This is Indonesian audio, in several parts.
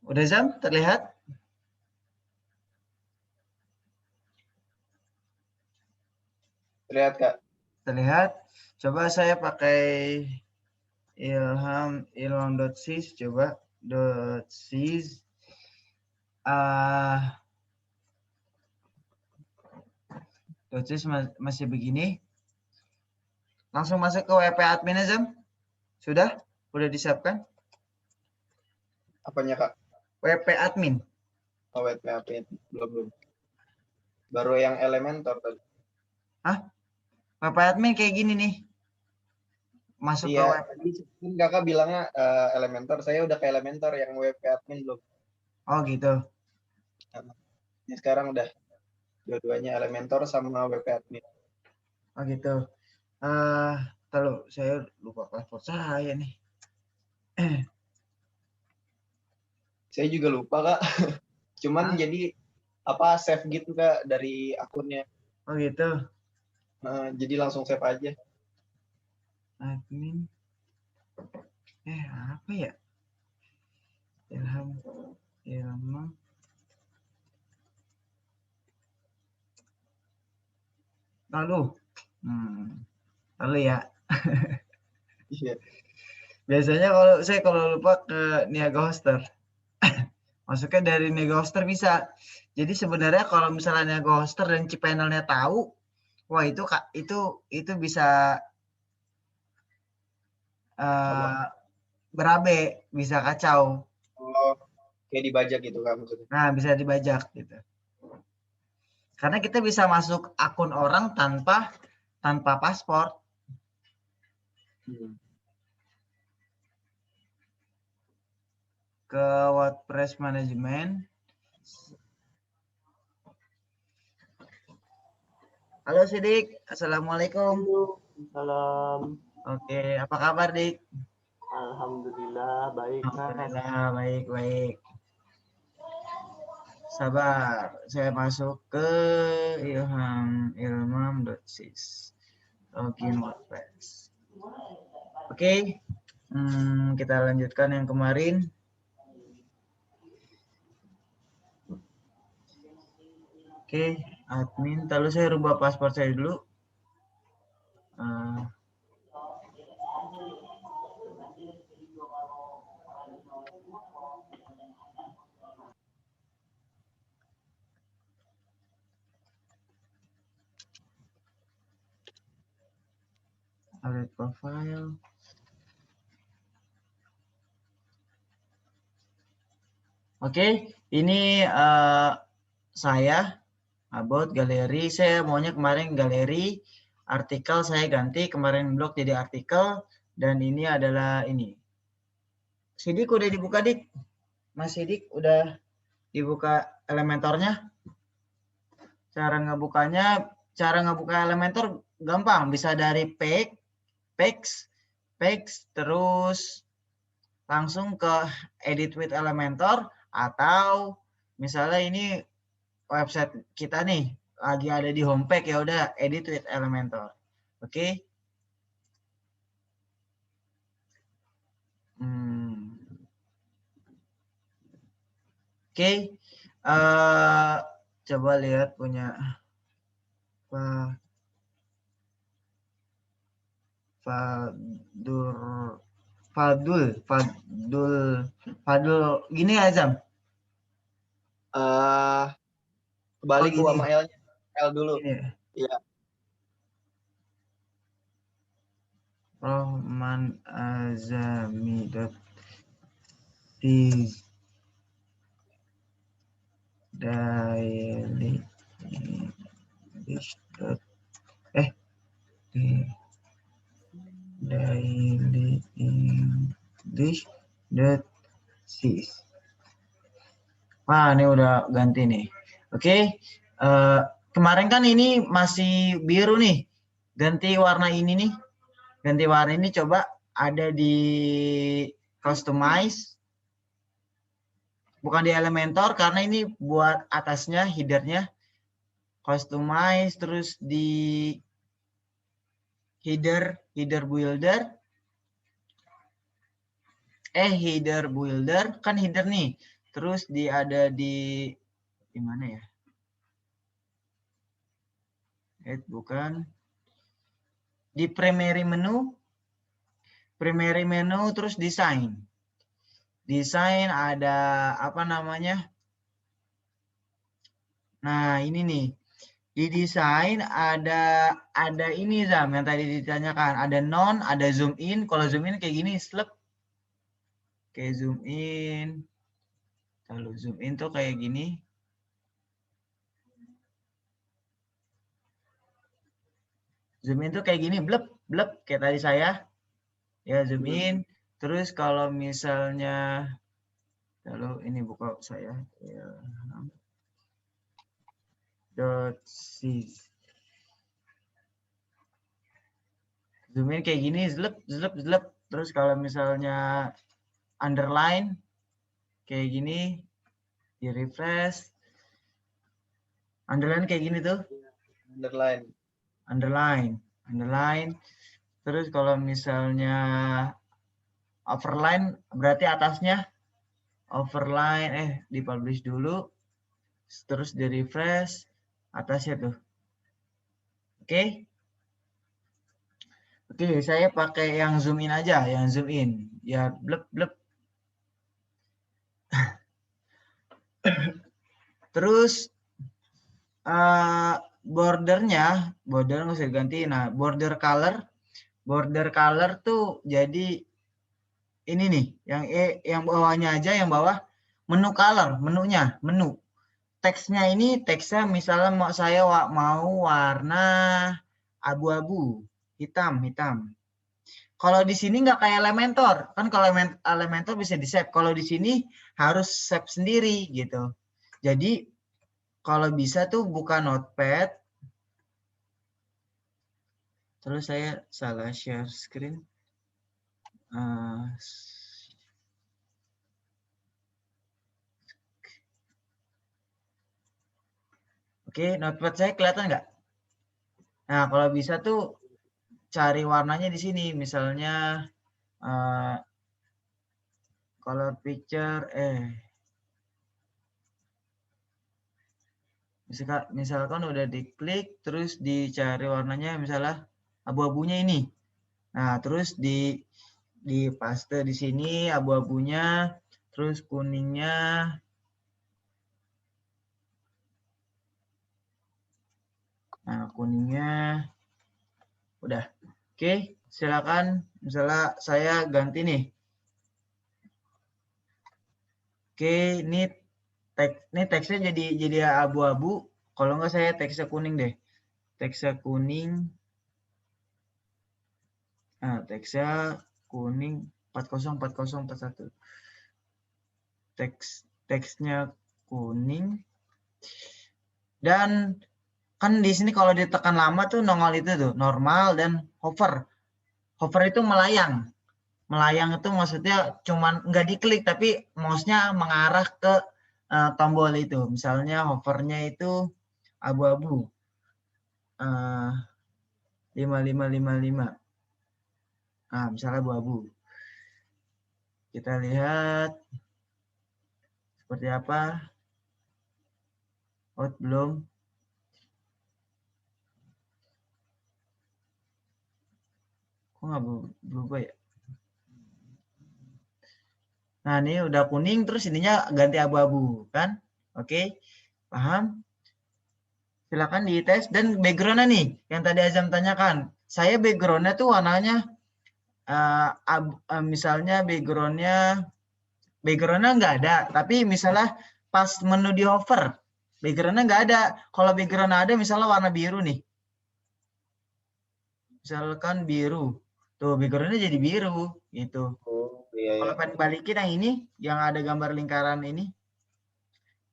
Udah Zam, terlihat? Terlihat, Kak. Terlihat. Coba saya pakai ilham.sys, coba .sys. .sys masih begini. Langsung masuk ke WP admin Zam. Sudah? Udah disiapkan? Apanya, Kak? WP admin. Oh, WP admin. Belum. Baru yang Elementor tadi. Hah? WP admin kayak gini nih. Masuk ke WP. Kan Kakak bilangnya Elementor. Saya udah ke Elementor, yang WP admin belum. Oh gitu. Ini sekarang udah dua-duanya Elementor sama WP admin. Oh gitu. Tahu, saya lupa password saya nih. Saya juga lupa, Kak. Cuman jadi save gitu, Kak, dari akunnya. Oh gitu. Jadi langsung save aja. Admin. Apa ya? Ilham. Lalu ya. Iya. Biasanya kalau lupa ke Niaga Hoster. Masuknya dari Niaga Hoster bisa. Jadi sebenarnya kalau misalnya Niaga Hoster dan cPanel-nya tahu, wah itu bisa berabe, bisa kacau. Oh, kayak dibajak gitu, Kak, maksudnya. Nah, bisa dibajak gitu. Karena kita bisa masuk akun orang tanpa paspor. Ke WordPress Management. Halo Sidik, Assalamualaikum. Salam. Oke, apa kabar Dik? Alhamdulillah baik. Alhamdulillah baik. Sabar, saya masuk ke ilham.sys. Login WordPress. Oke, kita lanjutkan yang kemarin. Oke, admin. Lalu saya rubah password saya dulu. Update profile. Oke, ini saya about galeri. Saya maunya kemarin galeri, artikel saya ganti, kemarin blog jadi artikel, dan ini adalah ini. Sidik udah dibuka Dik? Mas Sidik udah dibuka Elementornya? Cara ngebuka Elementor gampang, bisa dari page, terus langsung ke edit with Elementor, atau misalnya ini website kita nih lagi ada di homepage, ya udah edit with Elementor. Oke. Oke. Coba lihat punya Fadul gini ya Zam? Kembali gua sama L-nya. L dulu. Iya. Rohman Azami daily English daily-english.sys. Wah, ini udah ganti nih. Oke. Kemarin kan ini masih biru nih. Ganti warna ini nih. Ganti warna ini, coba ada di customize. Bukan di Elementor, karena ini buat atasnya, headernya. Customize, terus di header builder kan header nih, Terus ada di mana ya? Bukan. Di primary menu, terus desain. Desain ada apa namanya? Nah, ini nih. Di desain ada ini Zam yang tadi ditanyakan. Ada non, ada zoom in. Kalau zoom in kayak gini, slep. Kayak zoom in. Kalau zoom in tuh kayak gini. Zoom in tuh kayak gini, blep, blep kayak tadi saya. Ya, zoom in. Terus kalau misalnya lalu ini buka saya ya. Zoom in kayak gini, zlep, zlep, zlep. Terus kalau misalnya underline kayak gini, di refresh. Underline kayak gini tuh. Underline. Terus kalau misalnya overline berarti atasnya. Overline, dipublish dulu. Terus di refresh atasnya tuh. Oke. Oke, saya pakai yang zoom in aja, yang zoom in. Ya, blep, blep. Terus bordernya nggak usah diganti. Nah, border color tuh jadi ini nih, yang bawahnya aja, yang bawah menu color, menu. Teksnya misalnya saya mau warna abu-abu, hitam. Kalau di sini nggak kayak Elementor, kan kalau Elementor bisa di-save. Kalau di sini harus save sendiri gitu. Jadi kalau bisa tuh buka Notepad. Terus saya salah share screen. Oke, Notepad saya kelihatan nggak? Nah, kalau bisa tuh cari warnanya di sini. Misalnya color picture, misalkan udah diklik, terus dicari warnanya misalnya abu-abunya ini. Nah, terus di paste di sini abu-abunya, terus kuningnya. Nah, kuningnya udah. Oke, silakan. Misalnya saya ganti nih. Oke, ini teksnya jadi abu-abu. Kalau nggak saya teksnya kuning deh. Teksnya kuning. Nah, teksnya kuning 404041. Teksnya kuning. Dan kan di sini kalau ditekan lama tuh nongol itu tuh, normal dan hover. Hover itu melayang. Melayang itu maksudnya cuman nggak diklik tapi mouse-nya mengarah ke tombol itu. Misalnya hovernya itu abu-abu. 5555. Nah, misalnya abu-abu. Kita lihat seperti apa. Belum. Kok nggak berubah ya? Nah, ini udah kuning, terus ininya ganti abu-abu, kan? Oke, paham? Silakan dites. Dan background-nya nih, yang tadi Azam tanyakan. Saya background-nya tuh warnanya, misalnya background-nya nggak ada. Tapi misalnya pas menu di hover, background-nya nggak ada. Kalau background ada, misalnya warna biru nih. Misalkan biru. Tuh, background-nya jadi biru, gitu. Iya. Kalau pengen balikin yang ini, yang ada gambar lingkaran ini.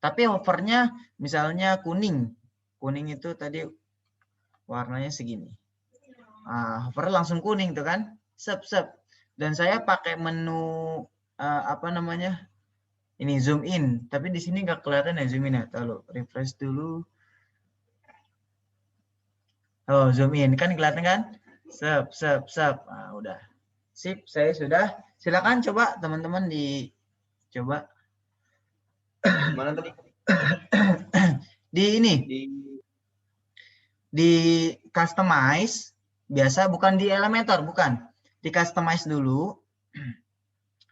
Tapi hovernya misalnya kuning. Kuning itu tadi warnanya segini. Hover langsung kuning tuh kan. Sep. Dan saya pakai menu apa namanya? Ini zoom in. Tapi di sini nggak kelihatan ya zoom in ya. Lalu refresh dulu. Oh, zoom in. Kan kelihatan kan? Sep. Nah, udah. Sip, saya sudah. Silakan coba teman-teman dicoba. Mana tadi? Di ini, Di di customize, biasa bukan di Elementor, bukan. Di customize dulu,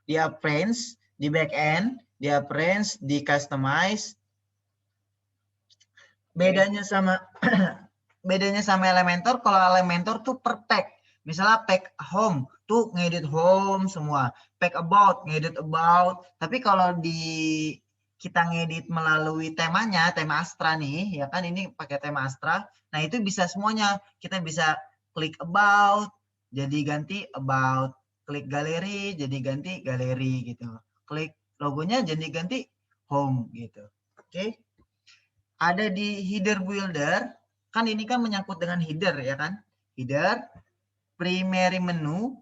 di appearance, di backend, di appearance, di customize. Bedanya sama bedanya sama Elementor, kalau Elementor tuh per tag. Misalnya tag home tuh ngedit home semua, tag about ngedit about. Tapi kalau di kita ngedit melalui temanya, tema Astra nih, ya kan ini pakai tema Astra. Nah, itu bisa semuanya. Kita bisa klik about, jadi ganti about. Klik galeri, jadi ganti galeri gitu. Klik logonya jadi ganti home gitu. Oke. Ada di header builder, kan ini kan menyangkut dengan header ya kan? Header, primary menu,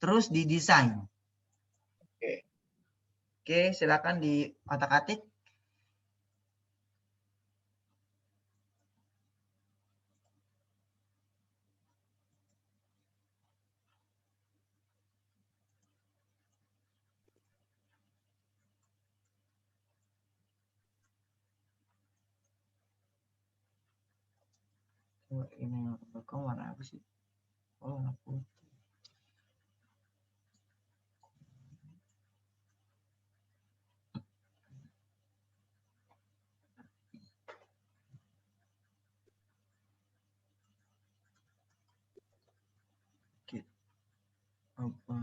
terus di desain. Oke, silakan di otak-atik. Ini belakang warna apa sih? Oh, warna putih. Oke. Apa?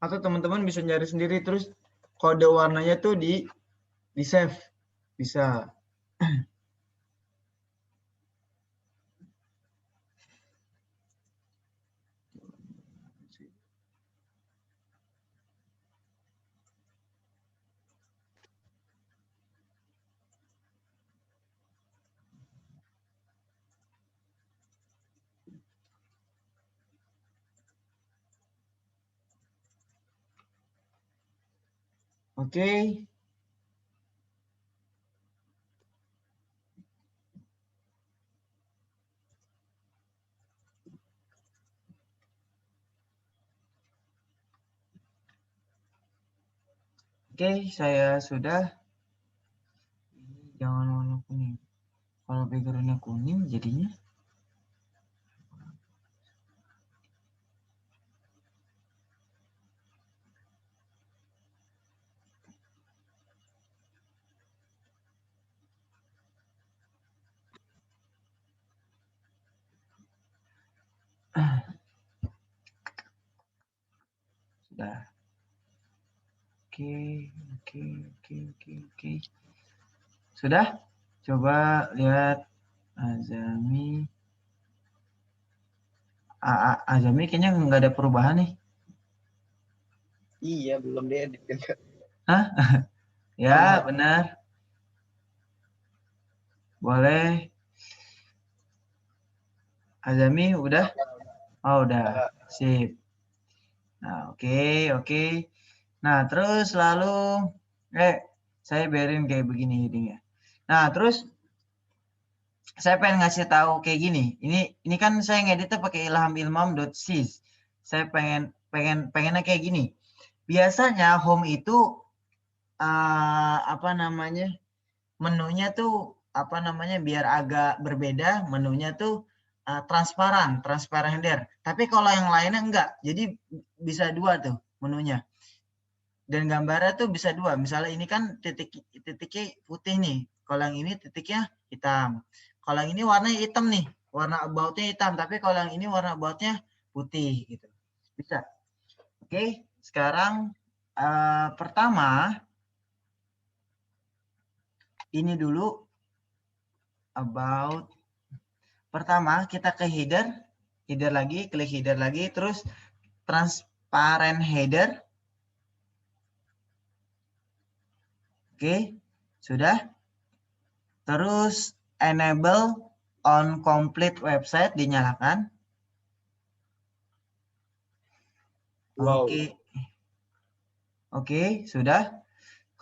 Atau teman-teman bisa nyari sendiri, terus kode warnanya tuh di save, bisa. Oke. Oke, saya sudah. Jangan warna kuning. Kalau backgroundnya kuning, jadinya sudah. Oke. Sudah? Coba lihat Azami. Azami kayaknya nggak ada perubahan nih. Iya, belum diedit kan. Hah? Ya, Sama. benar. Boleh. Azami udah? Oh, udah. Sip. Nah, oke. Nah, terus lalu saya biarin kayak begini headingnya. Nah, terus saya pengen ngasih tahu kayak gini. Ini kan saya ngeditnya pakai ilhamilmam.sys. Saya pengennya kayak gini. Biasanya home itu menunya tuh biar agak berbeda, menunya tuh transparan header. Tapi kalau yang lainnya enggak, jadi bisa dua tuh menunya. Dan gambarnya tuh bisa dua. Misalnya ini kan titiknya putih nih. Kalau yang ini titiknya hitam. Kalau yang ini warnanya hitam nih, warna about-nya hitam. Tapi kalau yang ini warna about-nya putih gitu. Bisa. Oke, sekarang pertama ini dulu about. Pertama kita ke header lagi, klik header lagi, terus transparent header. Oke, sudah. Terus enable on complete website dinyalakan. Wow. Oke, sudah.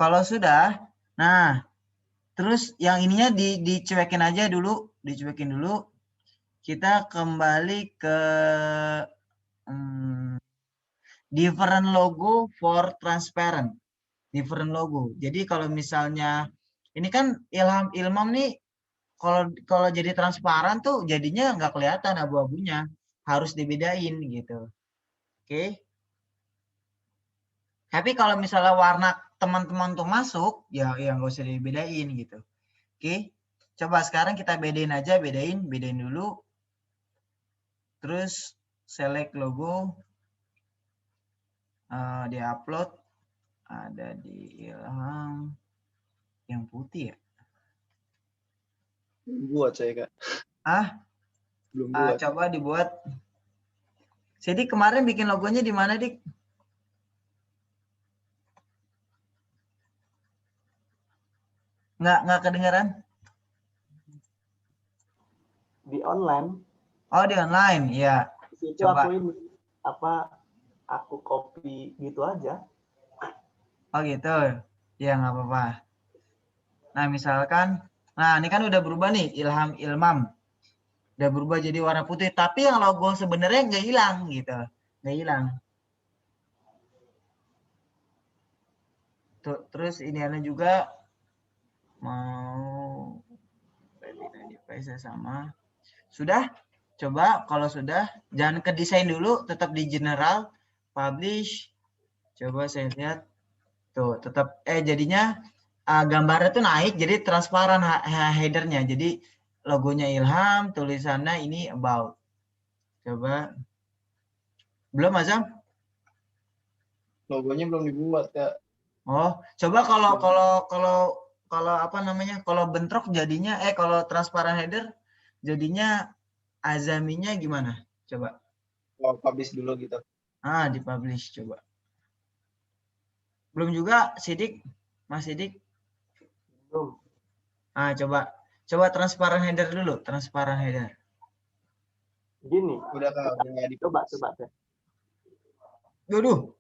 Kalau sudah, nah terus yang ininya dicuekin aja dulu, dicuekin dulu. Kita kembali ke different logo for transparent. Different logo. Jadi kalau misalnya ini kan Ilham nih kalau jadi transparan tuh jadinya nggak kelihatan abu-abunya. Harus dibedain gitu. Oke. Tapi kalau misalnya warna teman-teman tuh masuk, ya nggak usah dibedain gitu. Oke. Coba sekarang kita bedain aja, bedain dulu. Terus select logo, di-upload, ada di Ilham yang putih ya. Belum buat saya, Kak. Belum buat. Coba dibuat. Jadi kemarin bikin logonya di mana, Dik? Nggak kedengeran? Di online. Oh, di online, ya. Di situ Coba. aku ini aku copy gitu aja. Oh gitu, ya nggak apa-apa. Nah misalkan, nah ini kan udah berubah nih, Ilmam. Udah berubah jadi warna putih, tapi yang logo sebenarnya nggak hilang gitu. Nggak hilang. Terus ini ada juga, mau device sama. Sudah? Coba kalau sudah, jangan ke desain dulu, tetap di general, publish. Coba saya lihat. Tuh, tetap jadinya gambarnya tuh naik jadi transparan headernya. Jadi logonya Ilham, tulisannya ini about. Coba. Belum, Azam? Logonya belum dibuat, Kak. Oh, coba kalau apa namanya? Kalau bentrok jadinya kalau transparan header jadinya Azaminya gimana? Coba. Mau publish dulu gitu. Dipublish coba. Belum juga, Sidik? Mas Sidik? Belum. Coba transparan header dulu, transparan header. Gini. Udah, Kak. Udah Coba. Duduh.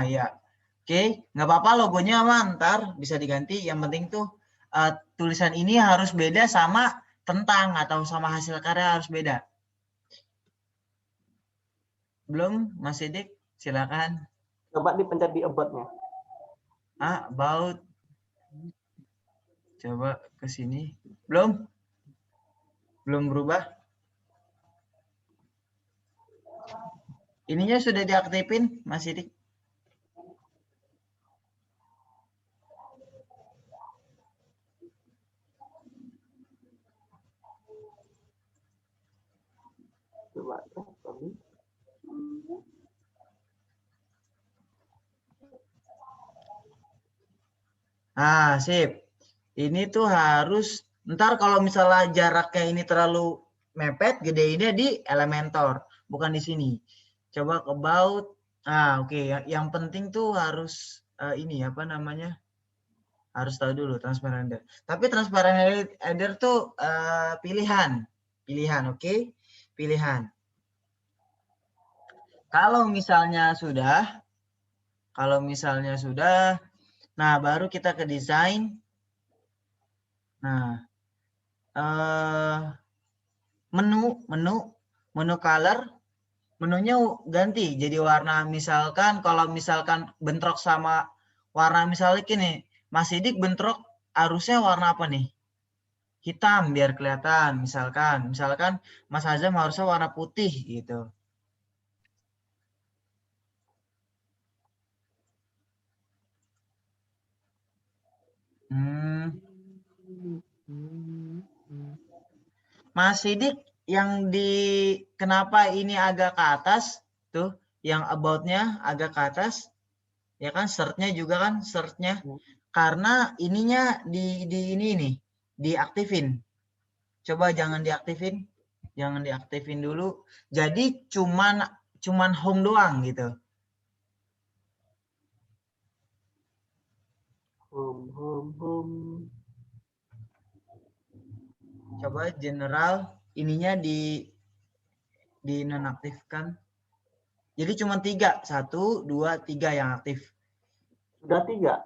Ya. Oke, nggak apa-apa logonya mah ntar bisa diganti. Yang penting tuh tulisan ini harus beda sama tentang atau sama hasil karya harus beda. Belum, Mas Sidik? Silakan. Coba dipencet di about-nya. About. Coba ke sini. Belum? Belum berubah? Ininya sudah diaktifin, Mas Sidik? Coba. Sip. Ini tuh harus, ntar kalau misalnya jaraknya ini terlalu mepet, gedeinnya di Elementor, bukan di sini. Coba ke about. Oke. Yang penting tuh harus ini apa namanya? Harus tahu dulu transparent header. Tapi transparent header tuh pilihan, oke? Pilihan. Kalau misalnya sudah, nah baru kita ke desain. Nah, menu color, menunya ganti jadi warna. Misalkan kalau misalkan bentrok sama warna, misalnya gini, Mas Sidik bentrok harusnya warna apa nih? Hitam biar kelihatan. Misalkan Mas Azam harusnya warna putih gitu. Mas Sidik yang kenapa ini agak ke atas tuh, yang about-nya agak ke atas, ya kan, search-nya juga kan, search-nya karena ininya ini nih diaktifin. Coba jangan diaktifin dulu. Jadi cuman home doang gitu. Home. Coba general ininya di nonaktifkan. Jadi cuma 3, 1, 2, 3 yang aktif. Sudah 3.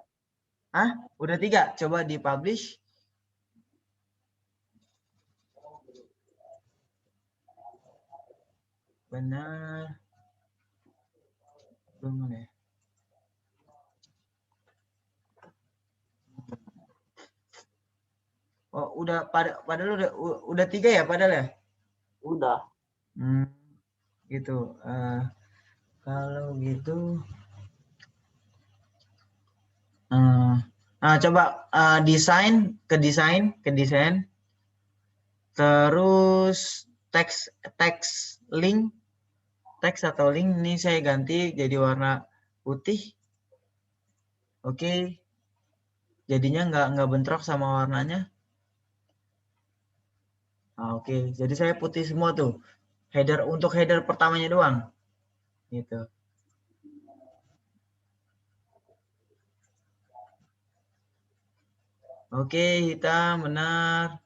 Udah 3. Coba di-publish. Benar. Belum ya? Oh, udah padahal udah 3 ya padahal ya? Udah. Gitu. Kalau gitu nah coba desain. Terus teks link, teks atau link ini saya ganti jadi warna putih. Oke. Jadinya nggak bentrok sama warnanya. Oke. Jadi saya putih semua tuh. Untuk header pertamanya doang. Gitu. Oke, hitam benar.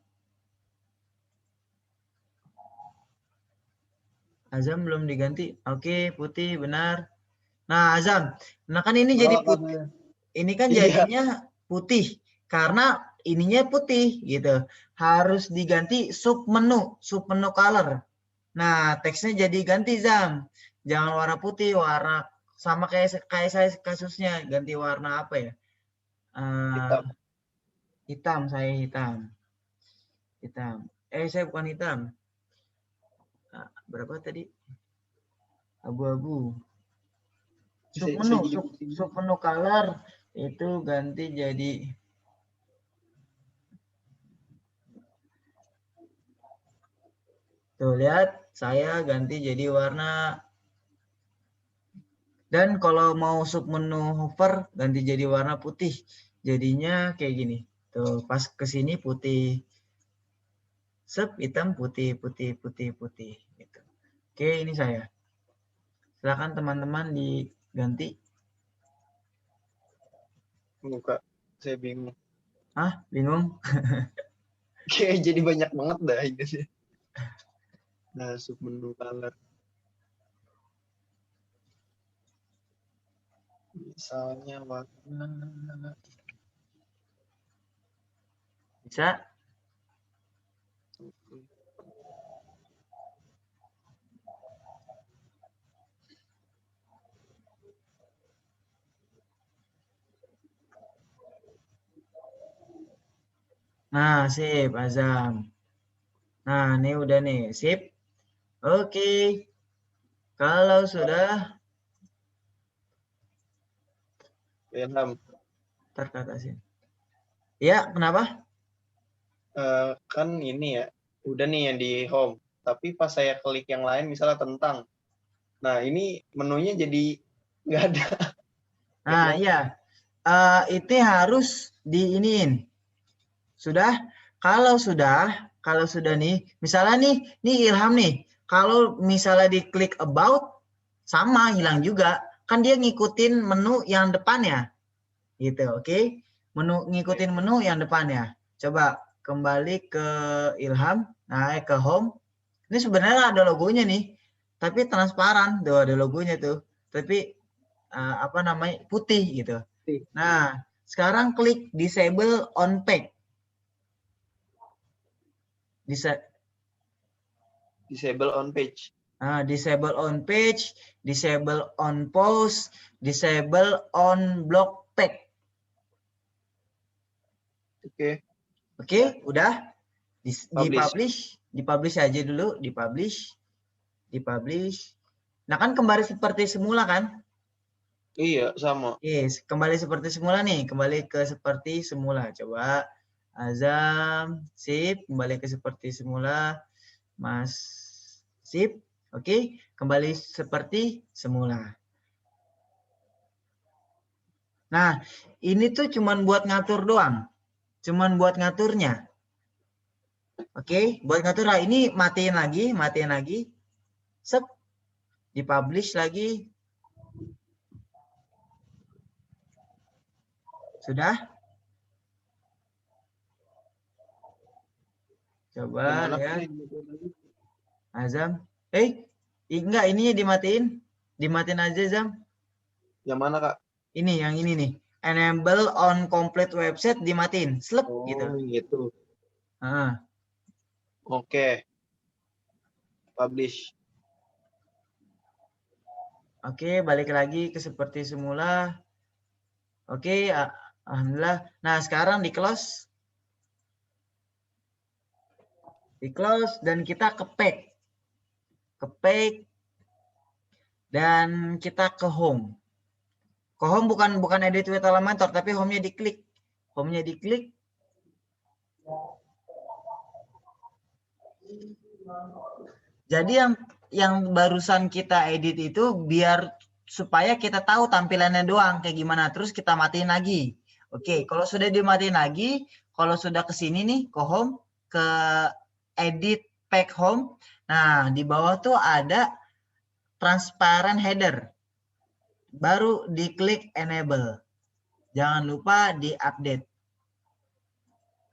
Azam belum diganti. Oke, putih benar. Nah, Azam. Nah, kan ini jadi putih. Ini kan jadinya putih karena ininya putih gitu. Harus diganti sub menu color. Nah, teksnya jadi ganti, Zam. Jangan warna putih, warna sama kayak saya kasusnya, ganti warna apa ya? Hitam, saya hitam. Saya bukan hitam. Berapa tadi? Abu-abu. Sub menu color itu ganti jadi tuh, lihat saya ganti jadi warna. Dan kalau mau sub menu hover ganti jadi warna putih. Jadinya kayak gini. Tuh, pas ke sini putih. Sub hitam putih gitu. Oke, ini saya. Silakan teman-teman diganti. Buka, saya bingung. Bingung? Kayak jadi banyak banget dah ini sih. Nah, sub menu color. Misalnya warna. Bisa? Nah, sip, Azam. Nah, ini udah nih, sip. Oke. Kalau sudah Ilham. terkatasin. Ya, kenapa? Kan ini ya, udah nih yang di home. Tapi pas saya klik yang lain, misalnya tentang. Nah, ini menunya jadi nggak ada. Nah, iya. Itu harus diiniin. Sudah? Kalau sudah nih, misalnya nih Ilham nih, kalau misalnya diklik about, sama hilang juga. Kan dia ngikutin menu yang depannya. Gitu, oke? Ngikutin menu yang depannya. Coba kembali ke Ilham, naik ke home. Ini sebenarnya ada logonya nih, tapi transparan. Tuh ada logonya tuh. Tapi putih gitu. Nah, sekarang klik disable on page. Disable on page. Disable on page, disable on post, disable on block tag. Oke, udah. Dipublish aja dulu, dipublish. Nah, kan kembali seperti semula kan? Iya, sama. Yes, kembali seperti semula nih, kembali ke seperti semula. Coba Azam, sip, kembali ke seperti semula. Mas, sip. Oke, kembali seperti semula. Nah, ini tuh cuman buat ngatur doang. Cuman buat ngaturnya. Oke, buat ngatur. Nah, ini matiin lagi. Sep. Dipublish lagi. Sudah? Coba lihat. Azam. Enggak, ininya dimatiin. Dimatiin aja, Zam. Yang mana, Kak? Yang ini nih. enable on complete website dimatiin, slep gitu. Gitu. Oke. Publish. Oke, balik lagi ke seperti semula. Oke, alhamdulillah. Nah, sekarang di close. Di close dan kita ke pack. Ke pack dan kita ke home. Ke home bukan edit with Elementor, tapi home-nya diklik. Home-nya diklik. Jadi yang barusan kita edit itu biar supaya kita tahu tampilannya doang kayak gimana, terus kita matiin lagi. Oke, kalau sudah dimatiin lagi, kalau sudah ke sini nih ke home, ke edit pack home. Nah, di bawah tuh ada transparent header. Baru diklik enable. Jangan lupa di-update.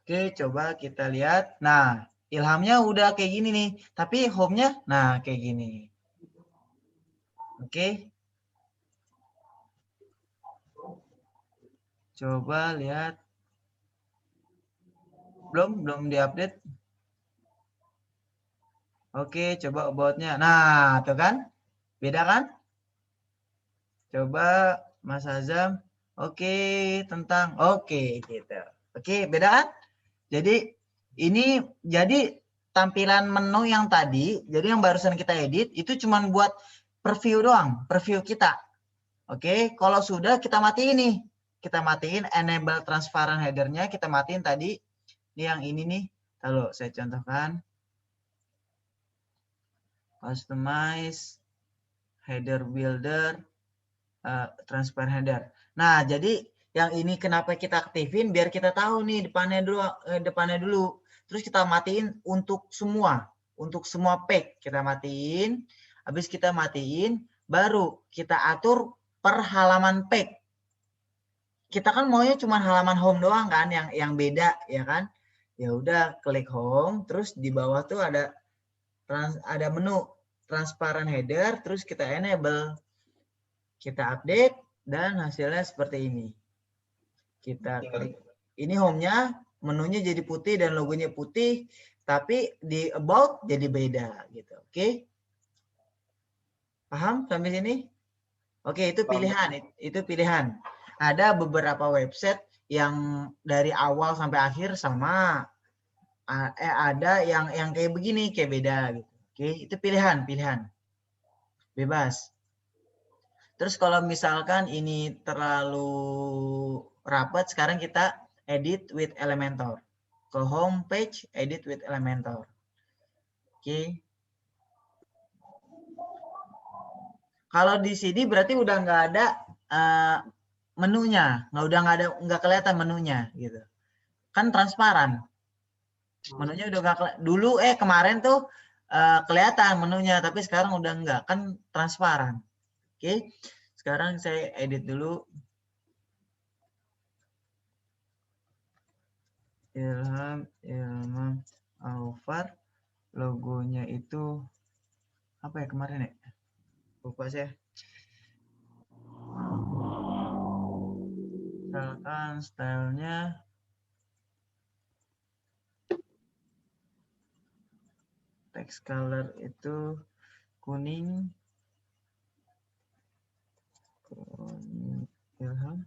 Oke, coba kita lihat. Nah, Ilhamnya udah kayak gini nih, tapi home-nya nah kayak gini. Oke. Coba lihat. Belum diupdate. Oke, coba about-nya. Nah, tuh kan? Beda kan? Coba Mas Azam. Oke, tentang gitu. Oke, beda kan? Jadi ini tampilan menu yang tadi, jadi yang barusan kita edit itu cuma buat preview doang, preview kita. Oke, kalau sudah kita matiin nih. Kita matiin enable transparent header-nya, kita matiin tadi. Ini yang ini nih. Lalu saya contohkan. Customize header builder transparent header. Nah, jadi yang ini kenapa kita aktifin biar kita tahu nih depannya dulu. Terus kita matiin untuk semua pack kita matiin. Habis kita matiin, baru kita atur per halaman pack. Kita kan maunya cuma halaman home doang kan, yang beda ya kan. Ya udah klik home, terus di bawah tuh ada menu transparent header, terus kita enable. Kita update dan hasilnya seperti ini. Kita klik. Ini home-nya, menunya jadi putih dan logonya putih, tapi di about jadi beda gitu. Oke? Paham sampai sini? Oke, itu pilihan, itu pilihan. Ada beberapa website yang dari awal sampai akhir sama. Ada yang kayak begini, kayak beda gitu. Oke, itu pilihan. Bebas. Terus kalau misalkan ini terlalu rapat, sekarang kita edit with Elementor. Ke home page, edit with Elementor. Oke. Kalau di sini berarti udah nggak ada menunya, nggak kelihatan menunya gitu. Kan transparan. Menunya udah nggak kelihatan. Dulu kemarin tuh kelihatan menunya, tapi sekarang udah nggak, kan transparan. Oke. Sekarang saya edit dulu. Ilham Alvar, logonya itu apa ya kemarin ya? Lupa saya. Misalkan stylenya text color itu kuning. Ilham.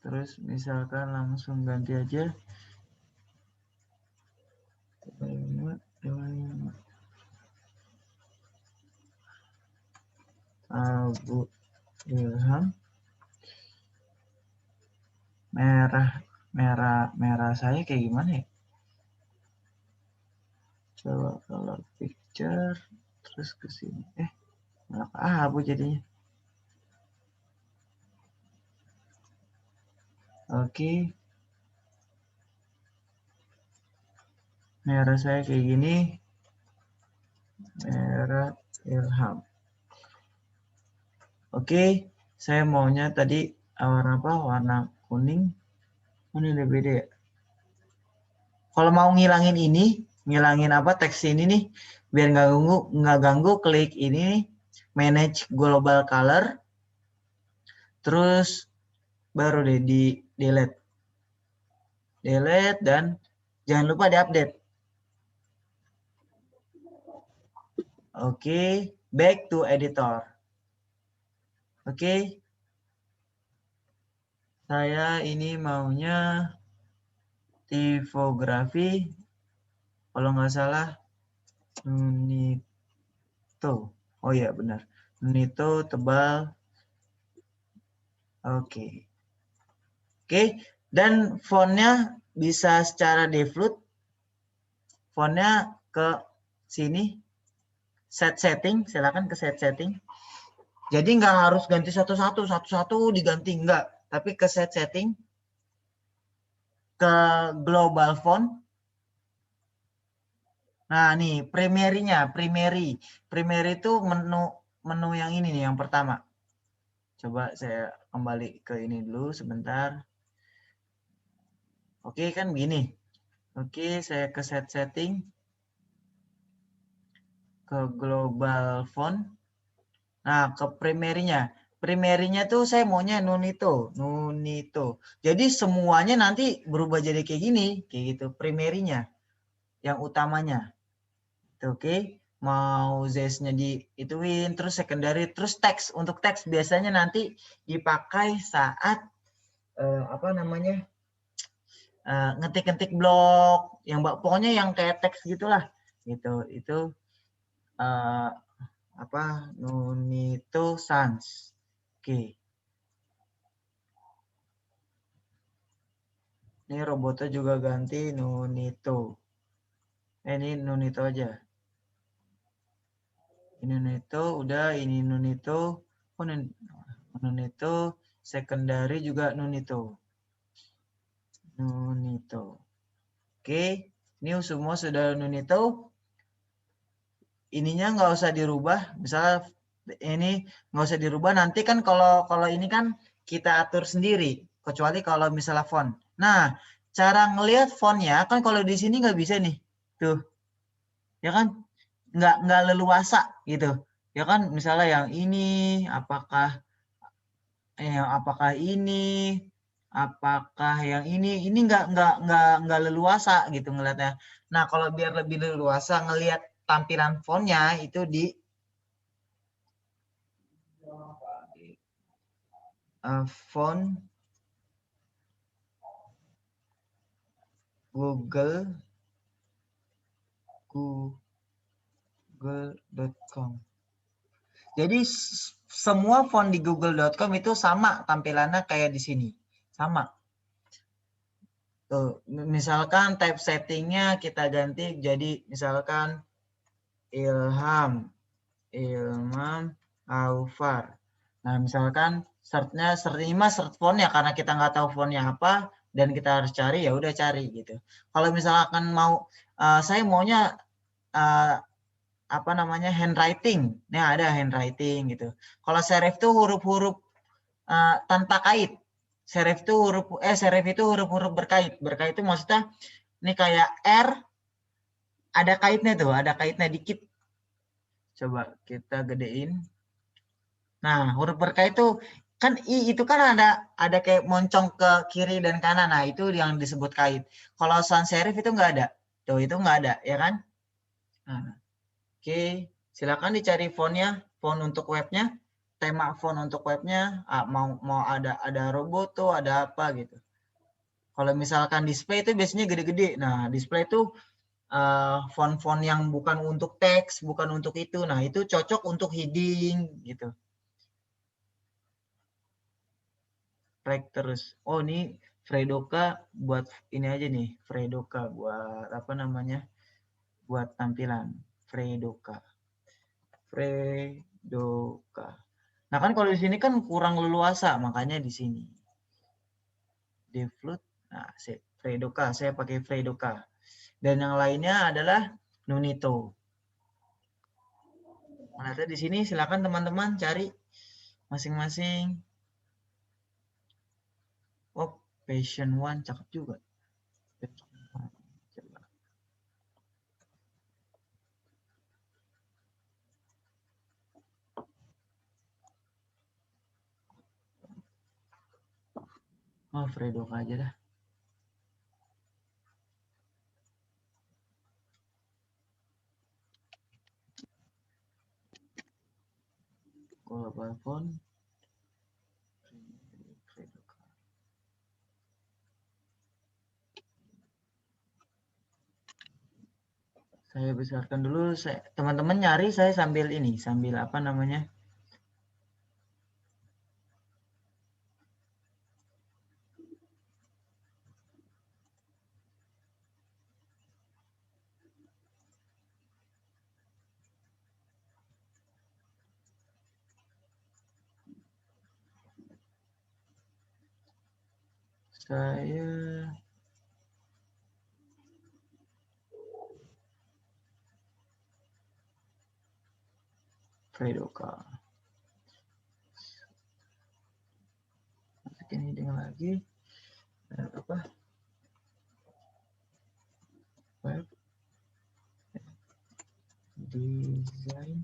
Terus misalkan langsung ganti aja. Abu Ilham. Merah saya kayak gimana ya? Coba color picture terus ke sini. Abu jadinya. Oke. Merah saya kayak gini. Merah Ilham. Oke, saya maunya tadi warna apa? Warna kuning. Ini udah beda ya. Kalau mau ngilangin ini, ngilangin apa teks ini nih, biar nggak ganggu, klik ini nih, manage global color. Terus baru deh di delete. Delete dan jangan lupa diupdate. Oke, back to editor. Oke. Saya ini maunya tipografi, kalau nggak salah Nunito. Oh iya benar, Nunito tebal. Oke. Oke, dan fontnya bisa secara default. Fontnya ke sini, set setting, silakan ke set setting. Jadi nggak harus ganti satu-satu diganti, enggak. Tapi ke set setting, ke global font. Nah, nih primary-nya, primary. Primary itu menu yang ini nih, yang pertama. Coba saya kembali ke ini dulu sebentar. Oke, kan begini. Oke, saya ke set setting. Ke global font. Nah, ke primary-nya. Primary-nya tuh saya maunya Nunito, Nunito. Jadi semuanya nanti berubah jadi kayak gini, kayak gitu. Primary-nya, yang utamanya. Oke, mau Z-nya diituin, terus secondary, terus teks. Untuk teks biasanya nanti dipakai saat apa namanya, ngetik-ngetik blog, yang pokoknya yang kayak teks gitulah, gitu. Itu apa, Nunito Sans. Oke. Ini robotnya juga ganti Nunito. Ini Nunito aja. Ini Nunito, udah. Ini Nunito. Oh, Nunito. Secondary juga Nunito. Nunito. Oke. Ini semua sudah Nunito. Ininya nggak usah dirubah. Misalnya ini nggak usah dirubah. Nanti kan kalau ini kan kita atur sendiri. Kecuali kalau misalnya font. Nah, cara ngelihat fontnya kan kalau di sini nggak bisa nih. Tuh. Ya kan? Nggak leluasa gitu. Ya kan misalnya yang ini apakah ini apakah yang ini nggak leluasa gitu ngelihatnya. Nah, kalau biar lebih leluasa ngelihat tampilan fontnya itu di font google.com. Jadi semua font di google.com itu sama tampilannya kayak di sini. Sama. Tuh, misalkan type settingnya kita ganti jadi misalkan Ilham Aufar. Nah, misalkan search-nya search font ya, karena kita nggak tahu fontnya apa dan kita harus cari, ya udah cari gitu. Kalau misalkan mau saya maunya apa namanya handwriting. Nah, ada handwriting gitu. Kalau serif itu huruf-huruf tanpa kait. Serif itu huruf-huruf berkait. Berkait itu maksudnya ini kayak R ada kaitnya tuh, ada kaitnya dikit. Coba kita gedein. Nah, huruf berkait itu kan I itu kan ada kayak moncong ke kiri dan kanan. Nah, itu yang disebut kait. Kalau sans serif itu nggak ada. Tuh, itu nggak ada, ya kan? Nah, oke, silakan dicari fontnya, font untuk webnya, tema font untuk webnya, mau ada robot tuh, ada apa gitu. Kalau misalkan display itu biasanya gede-gede. Nah, display itu font-font yang bukan untuk teks, bukan untuk itu. Nah, itu cocok untuk heading gitu. Track terus. Oh, ini Fredoka buat ini aja nih. Fredoka buat apa namanya? Buat tampilan. Fredoka. Nah, kan kalau di sini kan kurang leluasa, makanya di sini. Default. Nah, Fredoka, saya pakai Fredoka. Dan yang lainnya adalah Nunito. Nah, di sini silakan teman-teman cari masing-masing. Oh, Passion One cakep juga. Coba. Oh, Fredoka aja dah. Global font. Fredoka. Saya besarkan dulu. Teman-teman nyari, saya sambil ini, sambil apa namanya? Saya Fredoka. Masukin ini lagi. Apa? Web design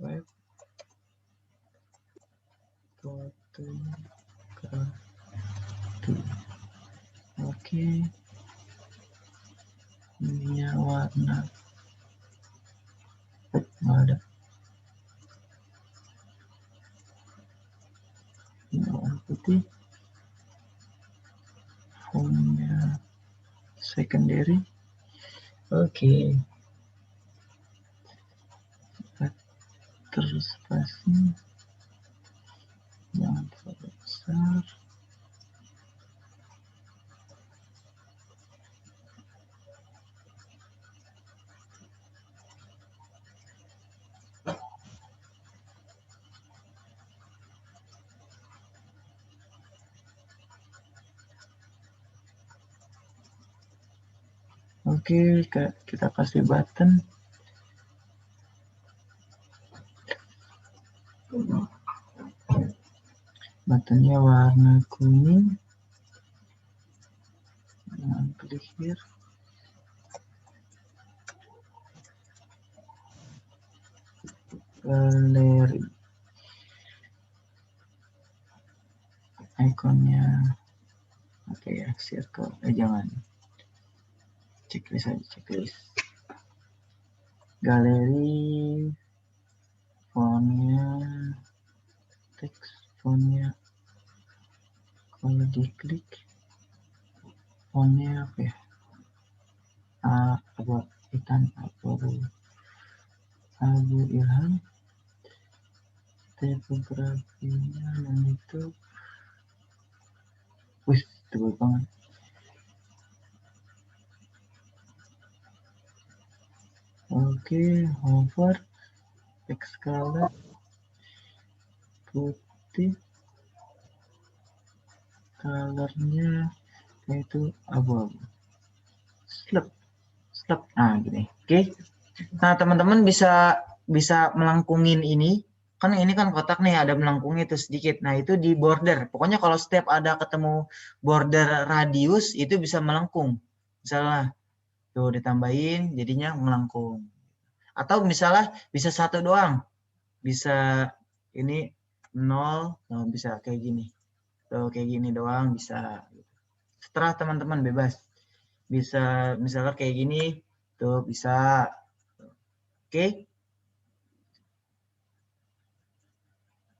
web fotografi. Oke. Ininya warna nggak ada. Ini warna putih. Fontnya secondary. Oke. Terus spasi. Jangan terlalu besar. Oke, kita kasih button. Buttonnya warna kuning. Klik here. Galeri. Ikonnya apa ya? Circle. Jangan. Checklist aja, checklist. Galeri. Fontnya. Teks. Fontnya. Kalau diklik. Fontnya apa ya? Abu Ilham. Tipografinya dan itu. Wih, tebal banget. Oke, hover, text color, putih, colornya itu abu-abu. Slap. Nah, gini. Oke. Nah, teman-teman bisa melengkungin ini. Kan ini kan kotak nih, ada melengkungnya itu sedikit. Nah, itu di border. Pokoknya kalau setiap ada ketemu border radius, itu bisa melengkung. Misalnya, tuh ditambahin, jadinya melengkung. Atau misalnya bisa satu doang. Bisa ini 0, nah bisa kayak gini. Tuh, kayak gini doang bisa. Setelah teman-teman bebas. Bisa misalnya kayak gini, tuh bisa. Oke.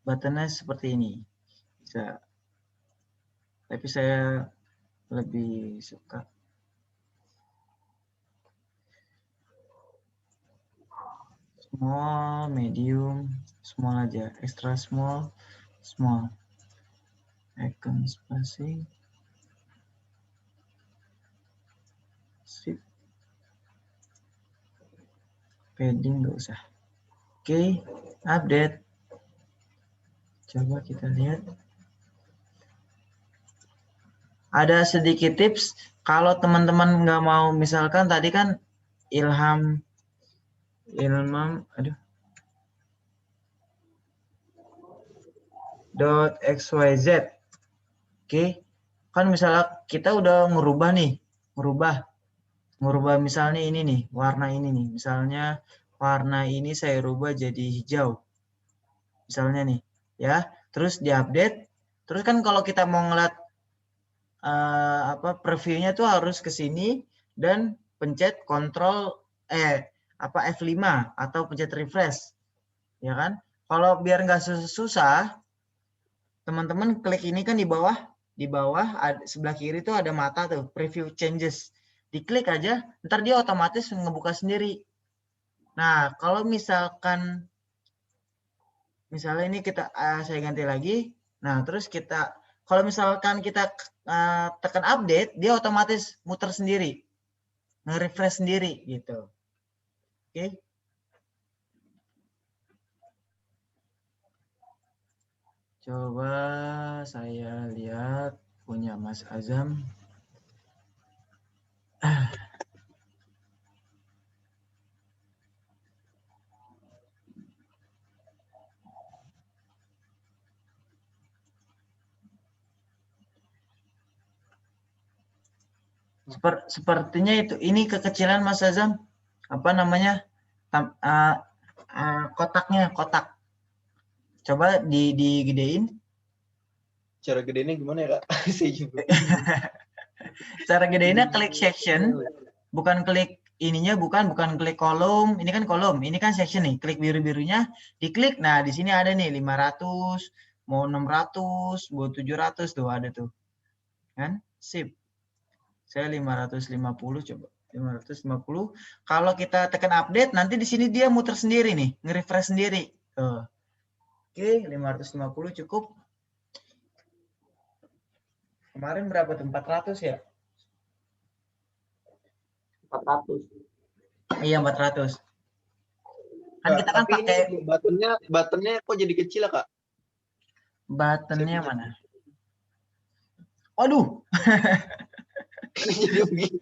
Buttonnya seperti ini. Bisa. Tapi saya lebih suka small, medium, small aja. Extra small, small. Icon spacing. Sip. Padding nggak usah. Oke, update. Coba kita lihat. Ada sedikit tips. Kalau teman-teman nggak mau, misalkan tadi kan Ilham, aduh. .xyz. Oke. Kan misalnya kita udah ngerubah nih. Ngerubah misalnya ini nih, warna ini nih. Misalnya warna ini saya rubah jadi hijau. Misalnya nih, ya. Terus diupdate. Terus kan kalau kita mau ngeliat previewnya tuh harus ke sini dan pencet F5 atau pencet refresh, ya kan? Kalau biar nggak susah, teman-teman klik ini kan di bawah sebelah kiri tuh ada mata tuh, preview changes. Diklik aja, ntar dia otomatis ngebuka sendiri. Nah, kalau misalnya ini saya ganti lagi. Nah, terus kalau misalkan kita tekan update, dia otomatis muter sendiri, nge-refresh sendiri gitu. Oke. Coba saya lihat punya Mas Azam. Sepertinya ini kekecilan Mas Azam. Apa namanya? Kotak. Coba digedein. Cara gedenya gimana ya, Kak? Saya juga. Cara gedeinnya klik section, bukan klik ininya, bukan klik kolom. Ini kan kolom, ini kan section nih. Klik biru-birunya, diklik. Nah, di sini ada nih 500, mau 600, mau 700 tuh ada tuh. Kan? Sip. Saya 550 coba. 550. Kalau kita tekan update, nanti di sini dia muter sendiri nih, nge-refresh sendiri. Tuh. Oke, 550 cukup. Kemarin berapa tuh? 400 ya? 400. Iya, 400. Kan kita kan pakai buttonnya kok jadi kecil ya, Kak? Buttonnya mana? Waduh. Jadi begitu.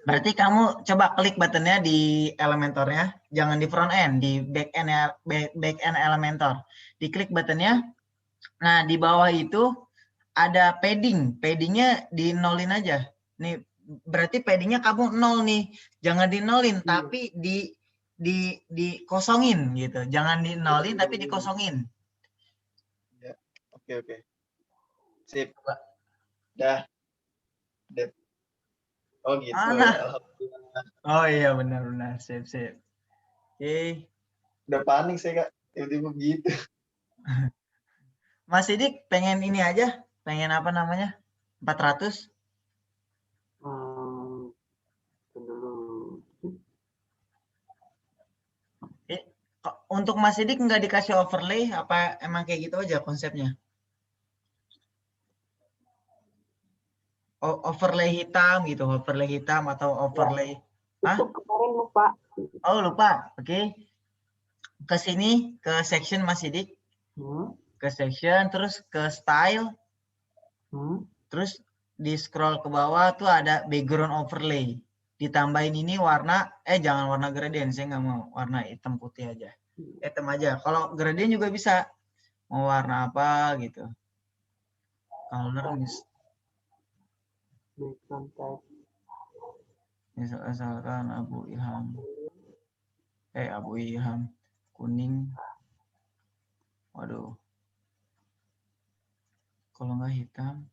Berarti kamu coba klik buttonnya di Elementornya, jangan di front end, di back end Elementor. Diklik buttonnya. Nah, di bawah itu ada padding. Paddingnya di nolin aja. Nih, berarti paddingnya kamu 0 nih. Jangan di nolin, tapi dikosongin gitu. Jangan di nolin, tapi dikosongin. Ya. Oke. Sip. Dah. Oh gitu. Ya, oh iya benar. Sip. Oke. Udah panik saya, Kak. Tiba-tiba begitu. Mas Sidik pengen ini aja, pengen apa namanya? 400? Untuk Mas Sidik nggak dikasih overlay, apa emang kayak gitu aja konsepnya? Overlay hitam gitu, overlay hitam atau overlay? Ya. Itu kemarin lupa. Oh lupa, oke. Ke sini, ke section Mas Sidik. Ke section, terus ke style. Terus di scroll ke bawah tuh ada background overlay. Ditambahin ini warna, jangan warna gradient, saya nggak mau. Warna hitam putih aja. Hitam aja. Kalau gradient juga bisa. Mau warna apa gitu. Color misalkan abu ilham kuning. Waduh. Kalau nggak hitam.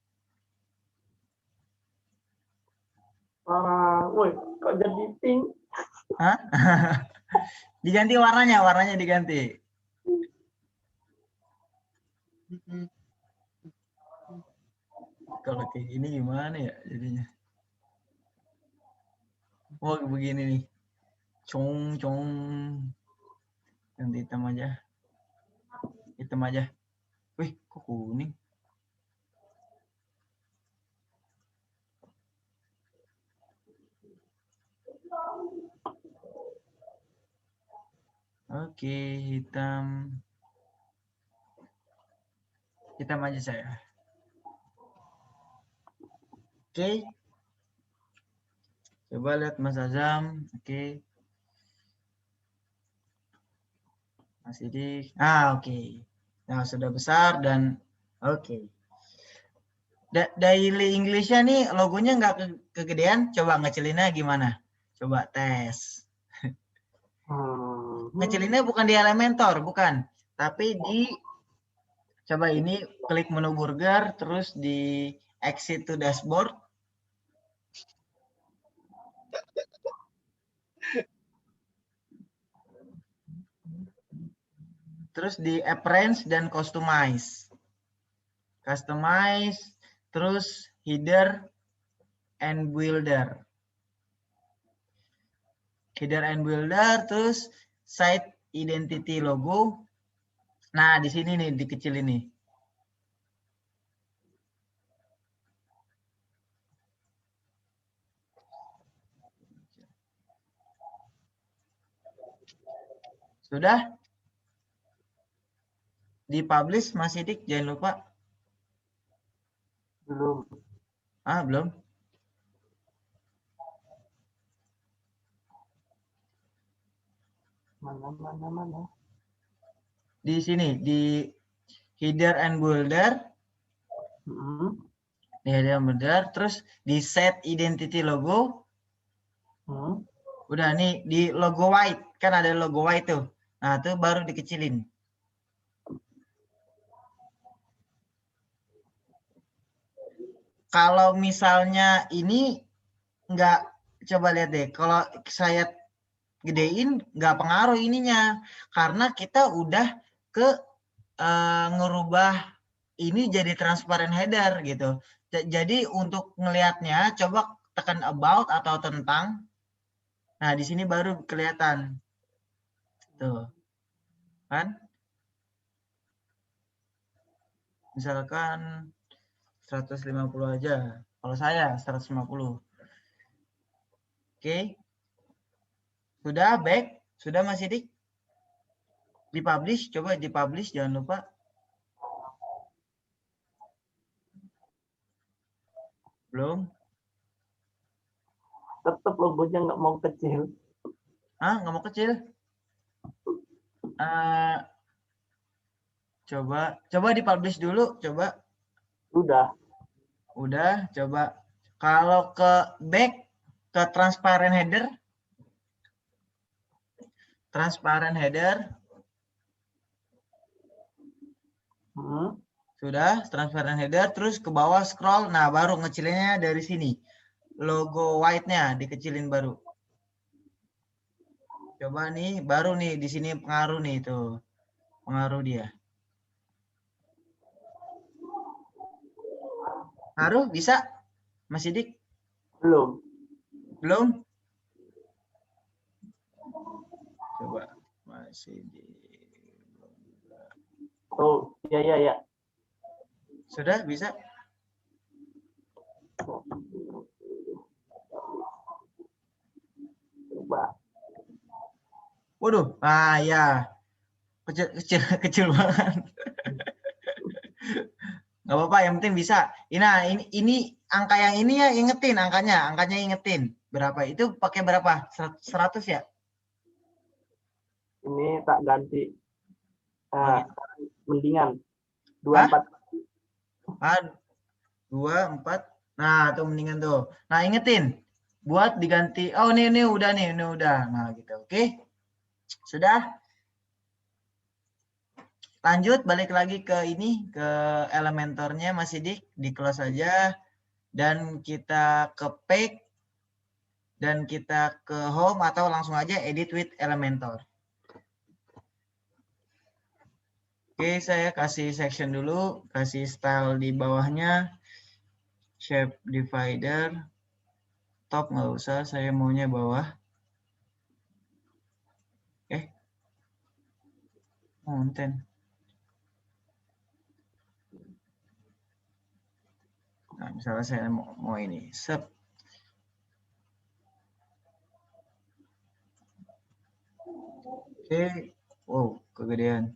Woi, kok jadi pink? Hah? Diganti warnanya diganti. Kalau kayak gini gimana ya jadinya? Oh begini nih. Cong. Ganti hitam aja. Wih, kok kuning? Oke, hitam aja saya. Oke. Coba lihat Mas Azam. Oke. Mas Sidik. Oke. Nah, sudah besar dan oke. Daily English-nya nih logonya nggak kegedean. Coba ngecilinnya gimana? Coba tes. Ngecilinnya bukan di Elementor, bukan. Tapi di, coba ini klik menu burger, terus di exit to dashboard. Terus di appearance dan customize. Customize, terus header and builder. Header and builder, terus site identity logo. Nah, di sini nih, di kecil ini. Sudah? Di-publish, Mas Sidik, jangan lupa. Belum. Ah, belum? Mana. Di sini, di header and builder. Di header and builder, terus di set identity logo. Udah nih, di logo white. Kan ada logo white tuh. Nah, itu baru dikecilin. Kalau misalnya ini nggak, coba lihat deh. Kalau saya gedein, nggak pengaruh ininya. Karena kita udah ke ngerubah ini jadi transparent header gitu. Jadi untuk ngelihatnya, coba tekan about atau tentang. Nah, di sini baru kelihatan. Tuh. Kan? Misalkan 150 aja. Kalau saya 150. Oke. Sudah back? Sudah Mas Sidik? Di-publish, coba di-publish, jangan lupa. Belum? Tetap logonya nggak mau kecil. Ah, nggak mau kecil? Coba di-publish dulu, coba. Udah, coba. Kalau ke back, ke transparent header. Transparent header. Sudah, transparent header. Terus ke bawah scroll. Nah, baru ngecilinnya dari sini. Logo white-nya dikecilin baru. Coba nih, baru nih di sini pengaruh nih tuh. Pengaruh dia. Pengaruh bisa? Mas Sidik? Belum. Belum? Coba Mas Sidik. Oh, ya. Sudah bisa? Coba. Waduh, ya. Kecil banget. Nggak apa-apa, yang penting bisa. Nah, ini angka yang ini ya ingetin angkanya ingetin. Berapa? Itu pakai berapa? 100 ya? Ini tak ganti. Gitu. Mendingan 24. 24. Nah, tuh mendingan tuh. Nah, ingetin buat diganti. Oh, ini udah nih, ini udah. Nah, gitu. Oke. Sudah. Lanjut balik lagi ke ini, ke Elementornya Mas Sidik, di close aja. Dan kita ke page dan kita ke home atau langsung aja edit with Elementor. Oke, saya kasih section dulu, kasih style di bawahnya, shape divider, top nggak usah, saya maunya bawah. Konten. Nah, misalnya saya mau ini, sub. Oke, wow, kegedean.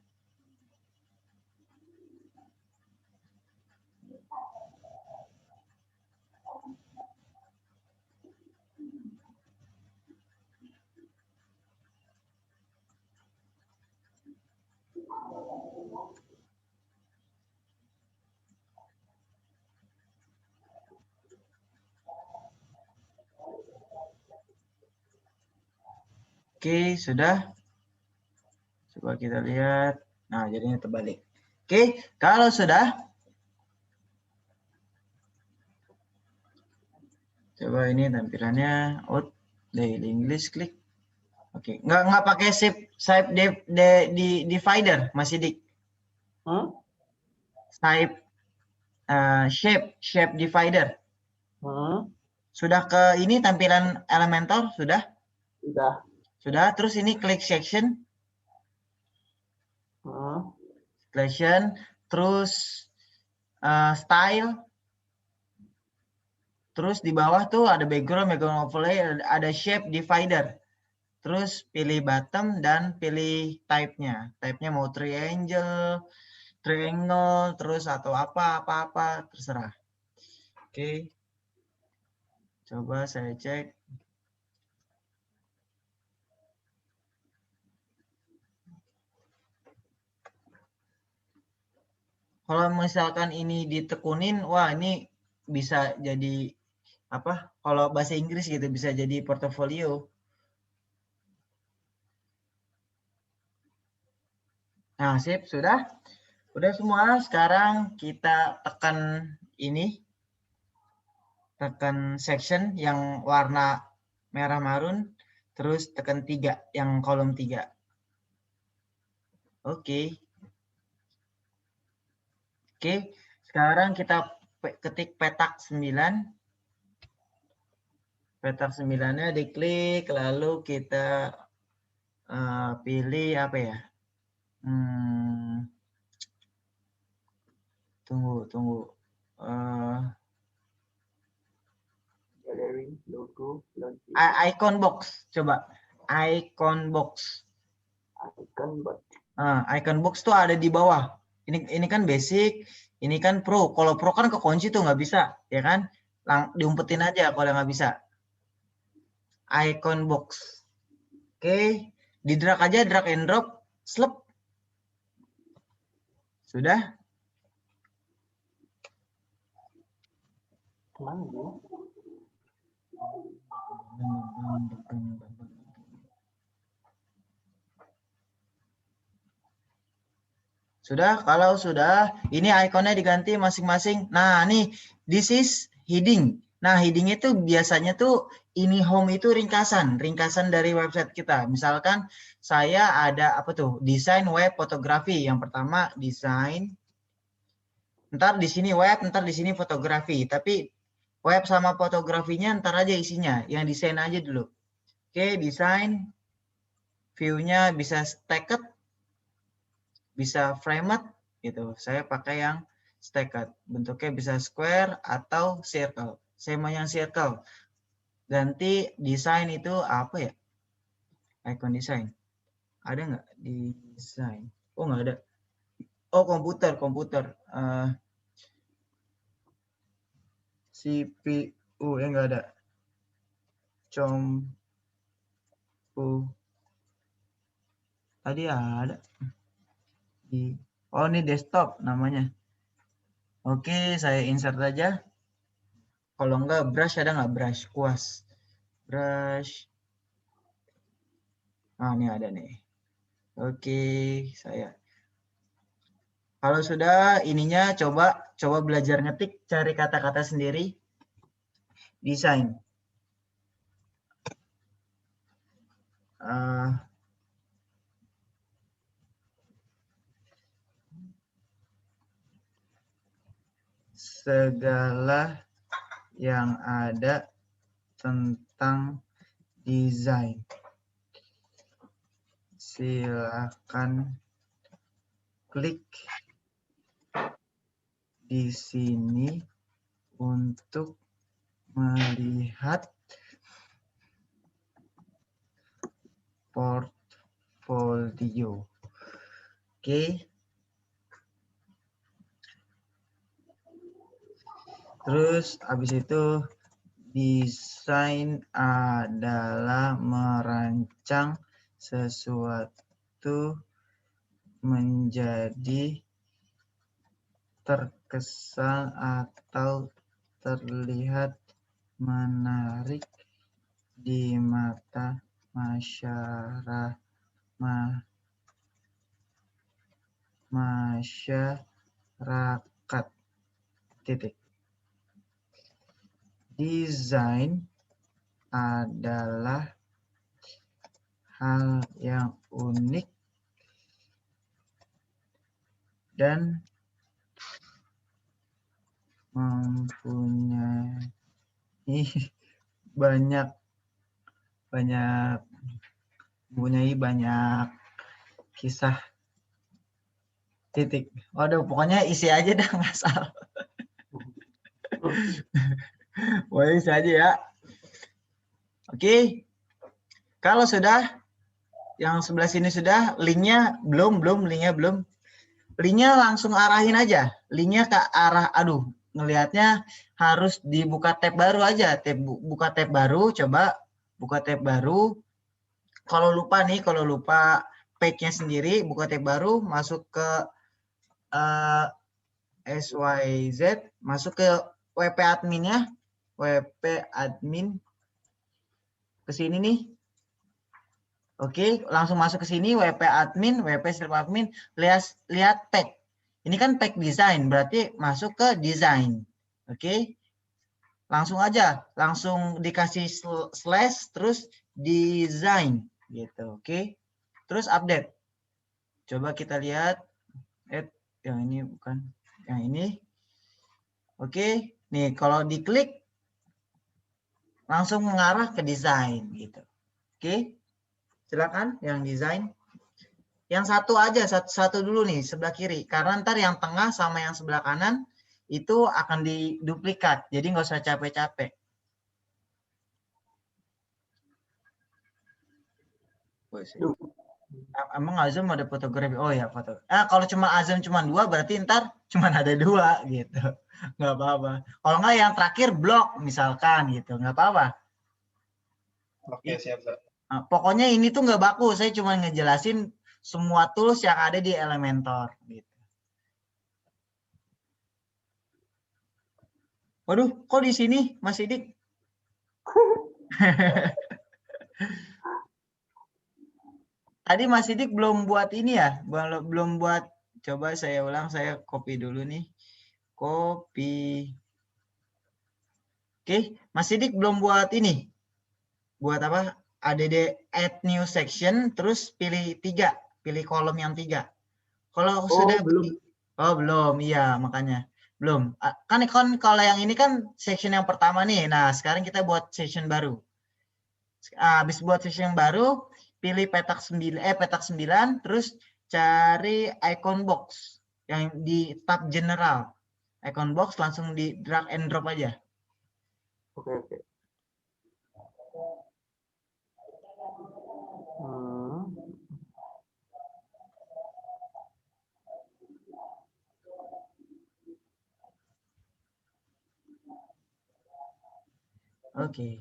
Oke, sudah. Coba kita lihat. Nah, jadinya terbalik. Oke, kalau sudah, coba ini tampilannya. Out, daily English, klik. Oke, nggak pakai shape divider, masih di shape divider. Sudah ke ini tampilan Elementor, sudah? Sudah, terus ini klik section. Selection, terus style. Terus di bawah tuh ada background overlay, ada shape divider. Terus pilih bottom dan pilih type-nya. Type-nya mau triangle, terus atau apa, terserah. Oke. Coba saya cek. Kalau misalkan ini ditekunin, wah ini bisa jadi apa? Kalau bahasa Inggris gitu bisa jadi portofolio. Nah, sip, sudah. Udah semua, sekarang kita tekan ini. Tekan section yang warna merah marun, terus tekan 3 yang kolom 3. Oke. Oke, sekarang kita ketik petak 9. Petak 9-nya diklik, lalu kita pilih apa ya? Tunggu. Icon box, coba. Icon box. Icon box tuh ada di bawah. Ini kan basic, ini kan pro. Kalau pro kan kekunci tuh nggak bisa, ya kan? Diumpetin aja kalau nggak bisa. Icon box. Oke, di drag aja, drag and drop, slep. Sudah? Sudah, kalau sudah, ini ikonnya diganti masing-masing. Nah, nih, this is heading. Nah, heading itu biasanya tuh ini home itu ringkasan dari website kita. Misalkan saya ada apa tuh? Desain web fotografi. Yang pertama desain. Ntar di sini web, ntar di sini fotografi. Tapi web sama fotografinya ntar aja isinya. Yang desain aja dulu. Oke, desain. View-nya bisa stacked, bisa framed gitu. Saya pakai yang stacked. Bentuknya bisa square atau circle. Saya mau yang circle. Ganti desain itu apa ya? Icon desain. Ada nggak desain? Oh, nggak ada. Oh, komputer. CPU nggak ada. Tadi ada. Oh, ini desktop namanya. Oke, saya insert aja. Kalau enggak brush, ada nggak brush? Kuas. Brush. Ah, ini ada nih. Oke, saya. Kalau sudah ininya coba belajar ngetik, cari kata-kata sendiri. Desain. Segala yang ada tentang desain. Silakan klik di sini untuk melihat portfolio. Oke. Terus habis itu desain adalah merancang sesuatu menjadi terkesan atau terlihat menarik di mata masyarakat. Titik. Desain adalah hal yang unik dan mempunyai banyak kisah. Titik. Waduh, pokoknya isi aja dah ngasal. Boleh isi aja ya. Oke. Kalau sudah, yang sebelah sini sudah, linknya belum. Linknya langsung arahin aja. Linknya ke arah, ngelihatnya harus dibuka tab baru aja. Buka tab baru, coba buka tab baru. Kalau lupa page-nya sendiri, buka tab baru, masuk ke SYZ, masuk ke WP adminnya, WP admin ke sini nih. Oke, langsung masuk ke sini WP admin, WP admin, lihat tag. Ini kan tag desain, berarti masuk ke desain. Oke. Langsung aja, langsung dikasih slash terus desain gitu. Oke. Terus update. Coba kita lihat yang ini bukan, yang ini. Oke, nih kalau diklik langsung mengarah ke desain gitu. Oke, silakan yang desain. Yang satu aja, satu dulu nih sebelah kiri, karena ntar yang tengah sama yang sebelah kanan itu akan diduplikat, jadi nggak usah capek-capek. Emang Azam ada fotografi? Oh ya, foto. Kalau cuma Azam cuma 2 berarti ntar cuma ada 2 gitu. Nggak apa-apa. Kalau nggak yang terakhir blok misalkan gitu, nggak apa-apa. Oke, siap. Pokoknya ini tuh nggak baku, saya cuma ngejelasin semua tools yang ada di Elementor gitu. Waduh, kok di sini Mas Sidik? Tadi Mas Sidik belum buat ini ya? Belum buat, coba saya ulang, saya copy dulu nih. Copy. Oke, Mas Sidik belum buat ini. Buat apa? Add new section, terus pilih 3. Pilih kolom yang 3. Kalau sudah belum. Oh, belum. Iya, makanya. Belum. Kan kalau yang ini kan section yang pertama nih. Nah, sekarang kita buat section baru. Habis buat section baru, pilih petak 9, terus cari icon box yang di tab general. Icon box langsung di drag and drop aja. Oke. Oke.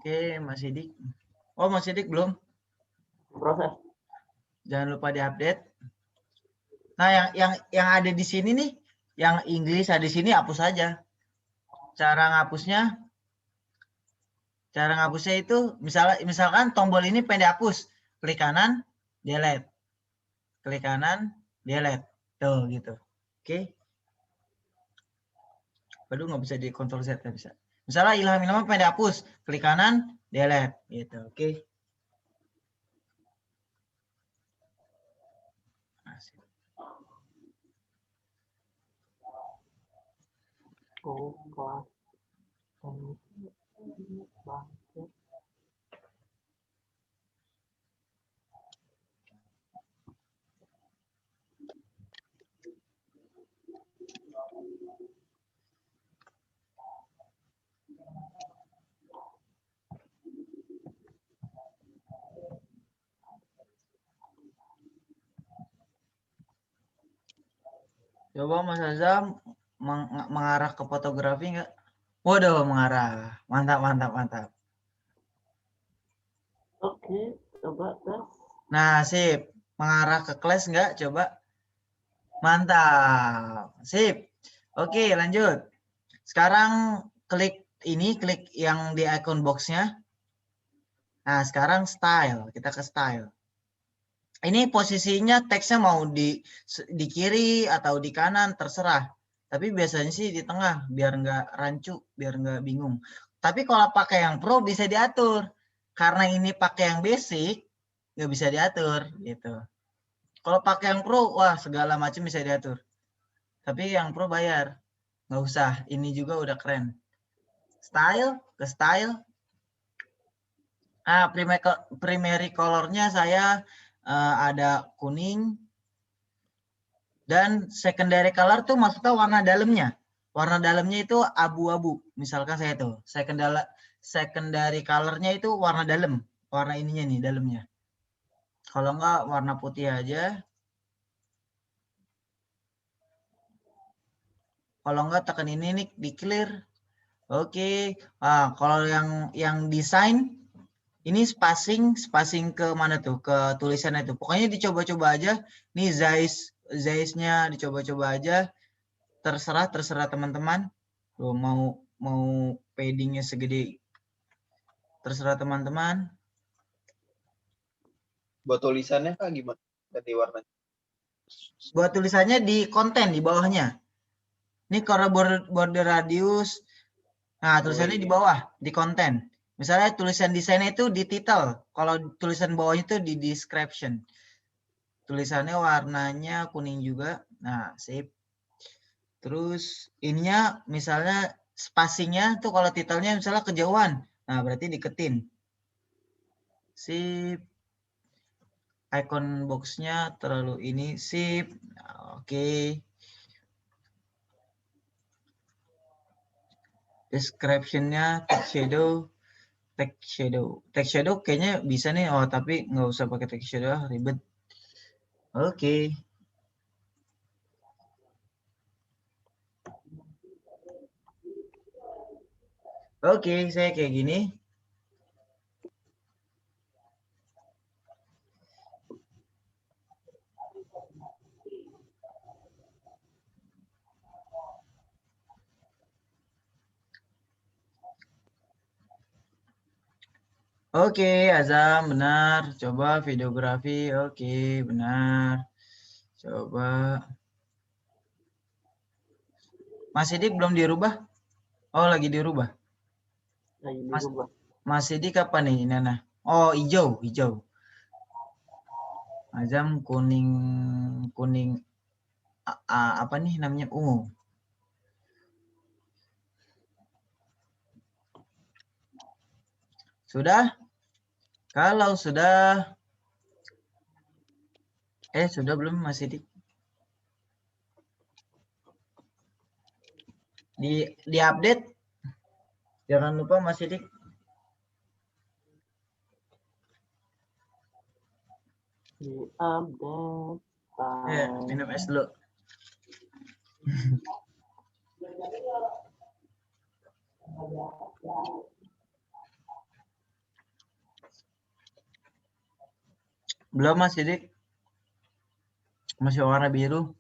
Oke, Mas Sidik. Oh, Mas Sidik belum? Proses. Jangan lupa diupdate. Nah, yang ada di sini nih, yang Inggris ada di sini hapus saja. Cara ngapusnya itu misalkan tombol ini pengen dihapus, klik kanan, delete. Klik kanan, delete. Tuh gitu. Oke. Aduh, nggak bisa di Ctrl Z, nggak bisa. Misalnya Ilham pengen dihapus, klik kanan, delete gitu. Oke. Kelas. Coba Mas Azam mengarah ke fotografi nggak? Waduh, mengarah. Mantap. Coba tes. Nah, sip. Mengarah ke kelas nggak? Coba. Mantap. Sip. Oke, lanjut. Sekarang klik ini, klik yang di icon box-nya. Nah, sekarang style. Kita ke style. Ini posisinya teksnya mau di kiri atau di kanan, terserah. Tapi biasanya sih di tengah, biar nggak rancu, biar nggak bingung. Tapi kalau pakai yang pro bisa diatur. Karena ini pakai yang basic, nggak bisa diatur gitu. Kalau pakai yang pro, wah segala macam bisa diatur. Tapi yang pro bayar, nggak usah. Ini juga udah keren. Style, ke style. Nah, primary colornya saya ada kuning. Dan secondary color tuh maksudnya warna dalamnya. Warna dalamnya itu abu-abu. Misalkan saya tuh, secondary colornya itu warna dalam. Warna ininya nih, dalamnya. Kalau enggak warna putih aja. Kalau enggak tekan ini nih, di clear. Oke. Kalau yang desain, ini spacing ke mana tuh? Ke tulisannya tuh. Pokoknya dicoba-coba aja. Nih size-nya dicoba-coba aja. Terserah teman-teman. Mau paddingnya segede, terserah teman-teman. Buat tulisannya Kak gimana? Ganti warnanya. Buat tulisannya di konten di bawahnya. Ini kalau border radius. Nah, tulisannya di bawah, di konten. Misalnya tulisan desainnya itu di title. Kalau tulisan bawahnya itu di description. Tulisannya warnanya kuning juga. Nah, sip. Terus ininya misalnya spacingnya tuh kalau titelnya misalnya kejauhan. Nah, berarti diketin. Sip. Icon box-nya terlalu ini, sip. Oke. Description-nya text shadow kayaknya bisa nih. Oh, tapi nggak usah pakai text shadow, ribet. Oke. Oke, saya kayak gini. Oke, Azam benar. Coba videografi. Oke, benar. Coba. Mas Sidik belum dirubah? Oh, lagi dirubah. Lagi dirubah. Mas Sidik apa nih, Nana? Oh, hijau. Azam kuning apa nih namanya, ungu. Sudah? Kalau sudah, sudah belum Mas Sidik? Di update. Jangan lupa Mas Sidik. Di update. Minum es dulu. Belum Mas Sidik. Masih warna biru.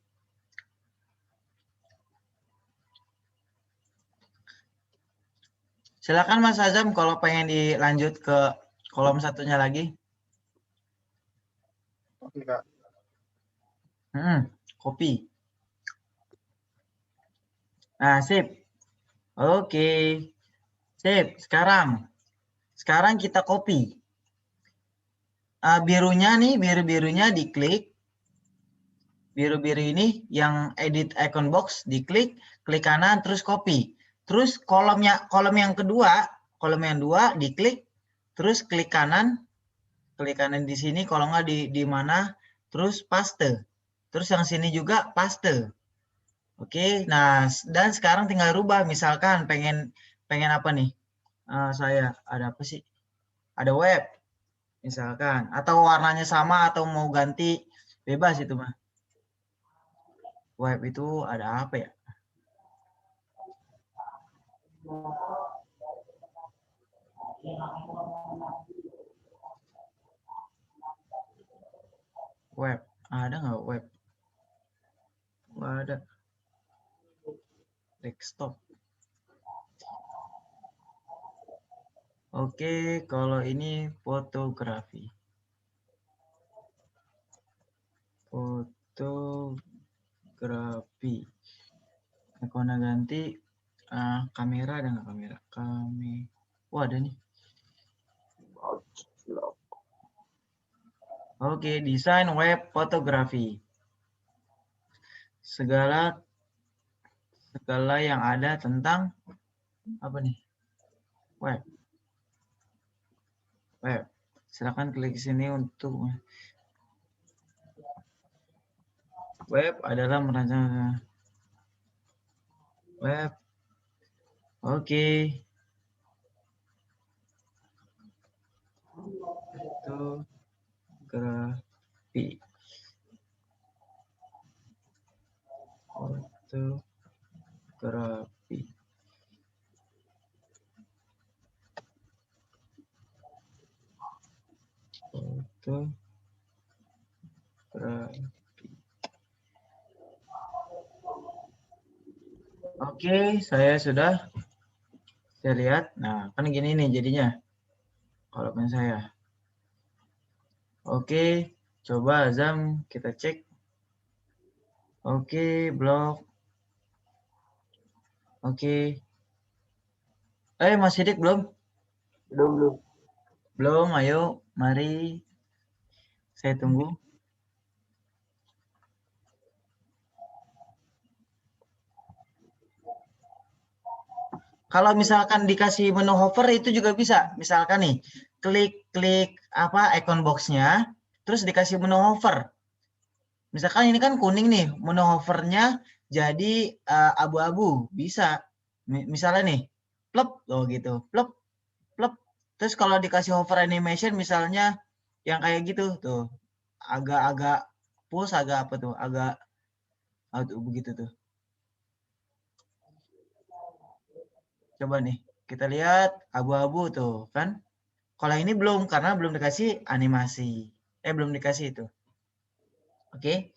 Silakan Mas Azam kalau pengen dilanjut ke kolom satunya lagi. Oke Kak. Kopi. Nah, sip. Oke. Sip. Sekarang kita copy. Birunya nih, biru-birunya diklik. Biru-biru ini yang edit icon box diklik, klik kanan terus copy. Terus kolom yang dua diklik, terus klik kanan di sini, kalau nggak di mana, terus paste. Terus yang sini juga paste. Oke, nah dan sekarang tinggal rubah, misalkan pengen apa nih? Saya ada apa sih? Ada web, misalkan, atau warnanya sama atau mau ganti, bebas itu mah. Web itu ada apa ya? Web. Ada nggak web? Nggak ada. Desktop. Oke, kalau ini fotografi. Fotografi. Ikonnya ganti. Kamera ada nggak kamera? Wah, ada nih. Oke, desain web fotografi. Segala yang ada tentang apa nih? Web. Silakan klik sini untuk web adalah merancang web. Oke. Fotografi. Fotografi. Oke, saya sudah lihat. Nah, kan gini nih jadinya. Kalau pen saya. Oke, coba Azam kita cek. Oke, blog. Oke. Mas Sidik belum? Belum, ayo. Mari. Saya tunggu. Kalau misalkan dikasih menu hover itu juga bisa. Misalkan nih, klik apa icon box-nya, terus dikasih menu hover. Misalkan ini kan kuning nih, menu hovernya jadi abu-abu, bisa. Misalnya nih, plep, gitu, plep, plep. Terus kalau dikasih hover animation misalnya yang kayak gitu tuh, agak-agak push, agak apa tuh, agak begitu tuh. Coba nih, kita lihat abu-abu tuh kan. Kalau ini belum, karena belum dikasih animasi. Belum dikasih itu. Oke.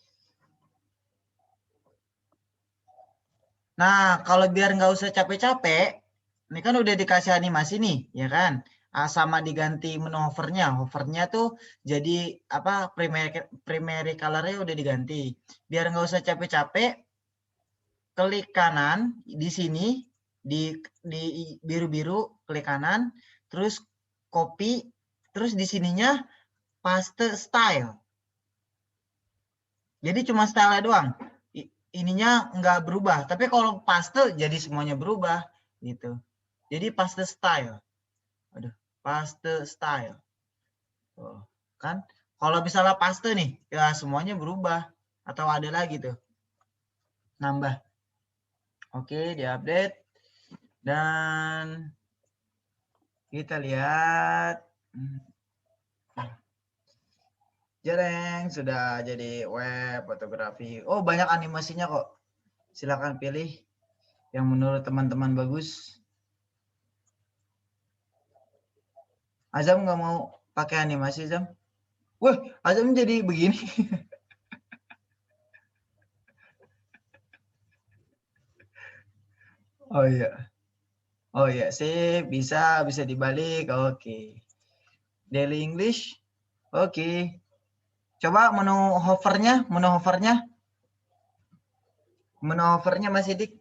Nah, kalau biar nggak usah capek-capek, ini kan udah dikasih animasi nih, ya kan? Sama diganti menu hovernya. Hovernya tuh jadi apa, primary color-nya udah diganti. Biar nggak usah capek-capek, klik kanan di sini, di biru-biru, klik kanan, terus copy, terus di sininya paste style. Jadi cuma style doang. Ininya nggak berubah. Tapi kalau paste jadi semuanya berubah gitu. Jadi paste style. Aduh, paste style. Oh, kan? Kalau misalnya paste nih, ya semuanya berubah atau ada lagi tuh. Nambah. Oke, diupdate dan kita lihat. Jereng, sudah jadi web fotografi. Oh, banyak animasinya kok. Silakan pilih yang menurut teman-teman bagus. Azam nggak mau pakai animasi, Azam? Wah, Azam jadi begini. Oh iya. Oh iya, sip. Bisa dibalik. Oke. Daily English. Oke. Coba menu hovernya. Menu hovernya Mas Sidik.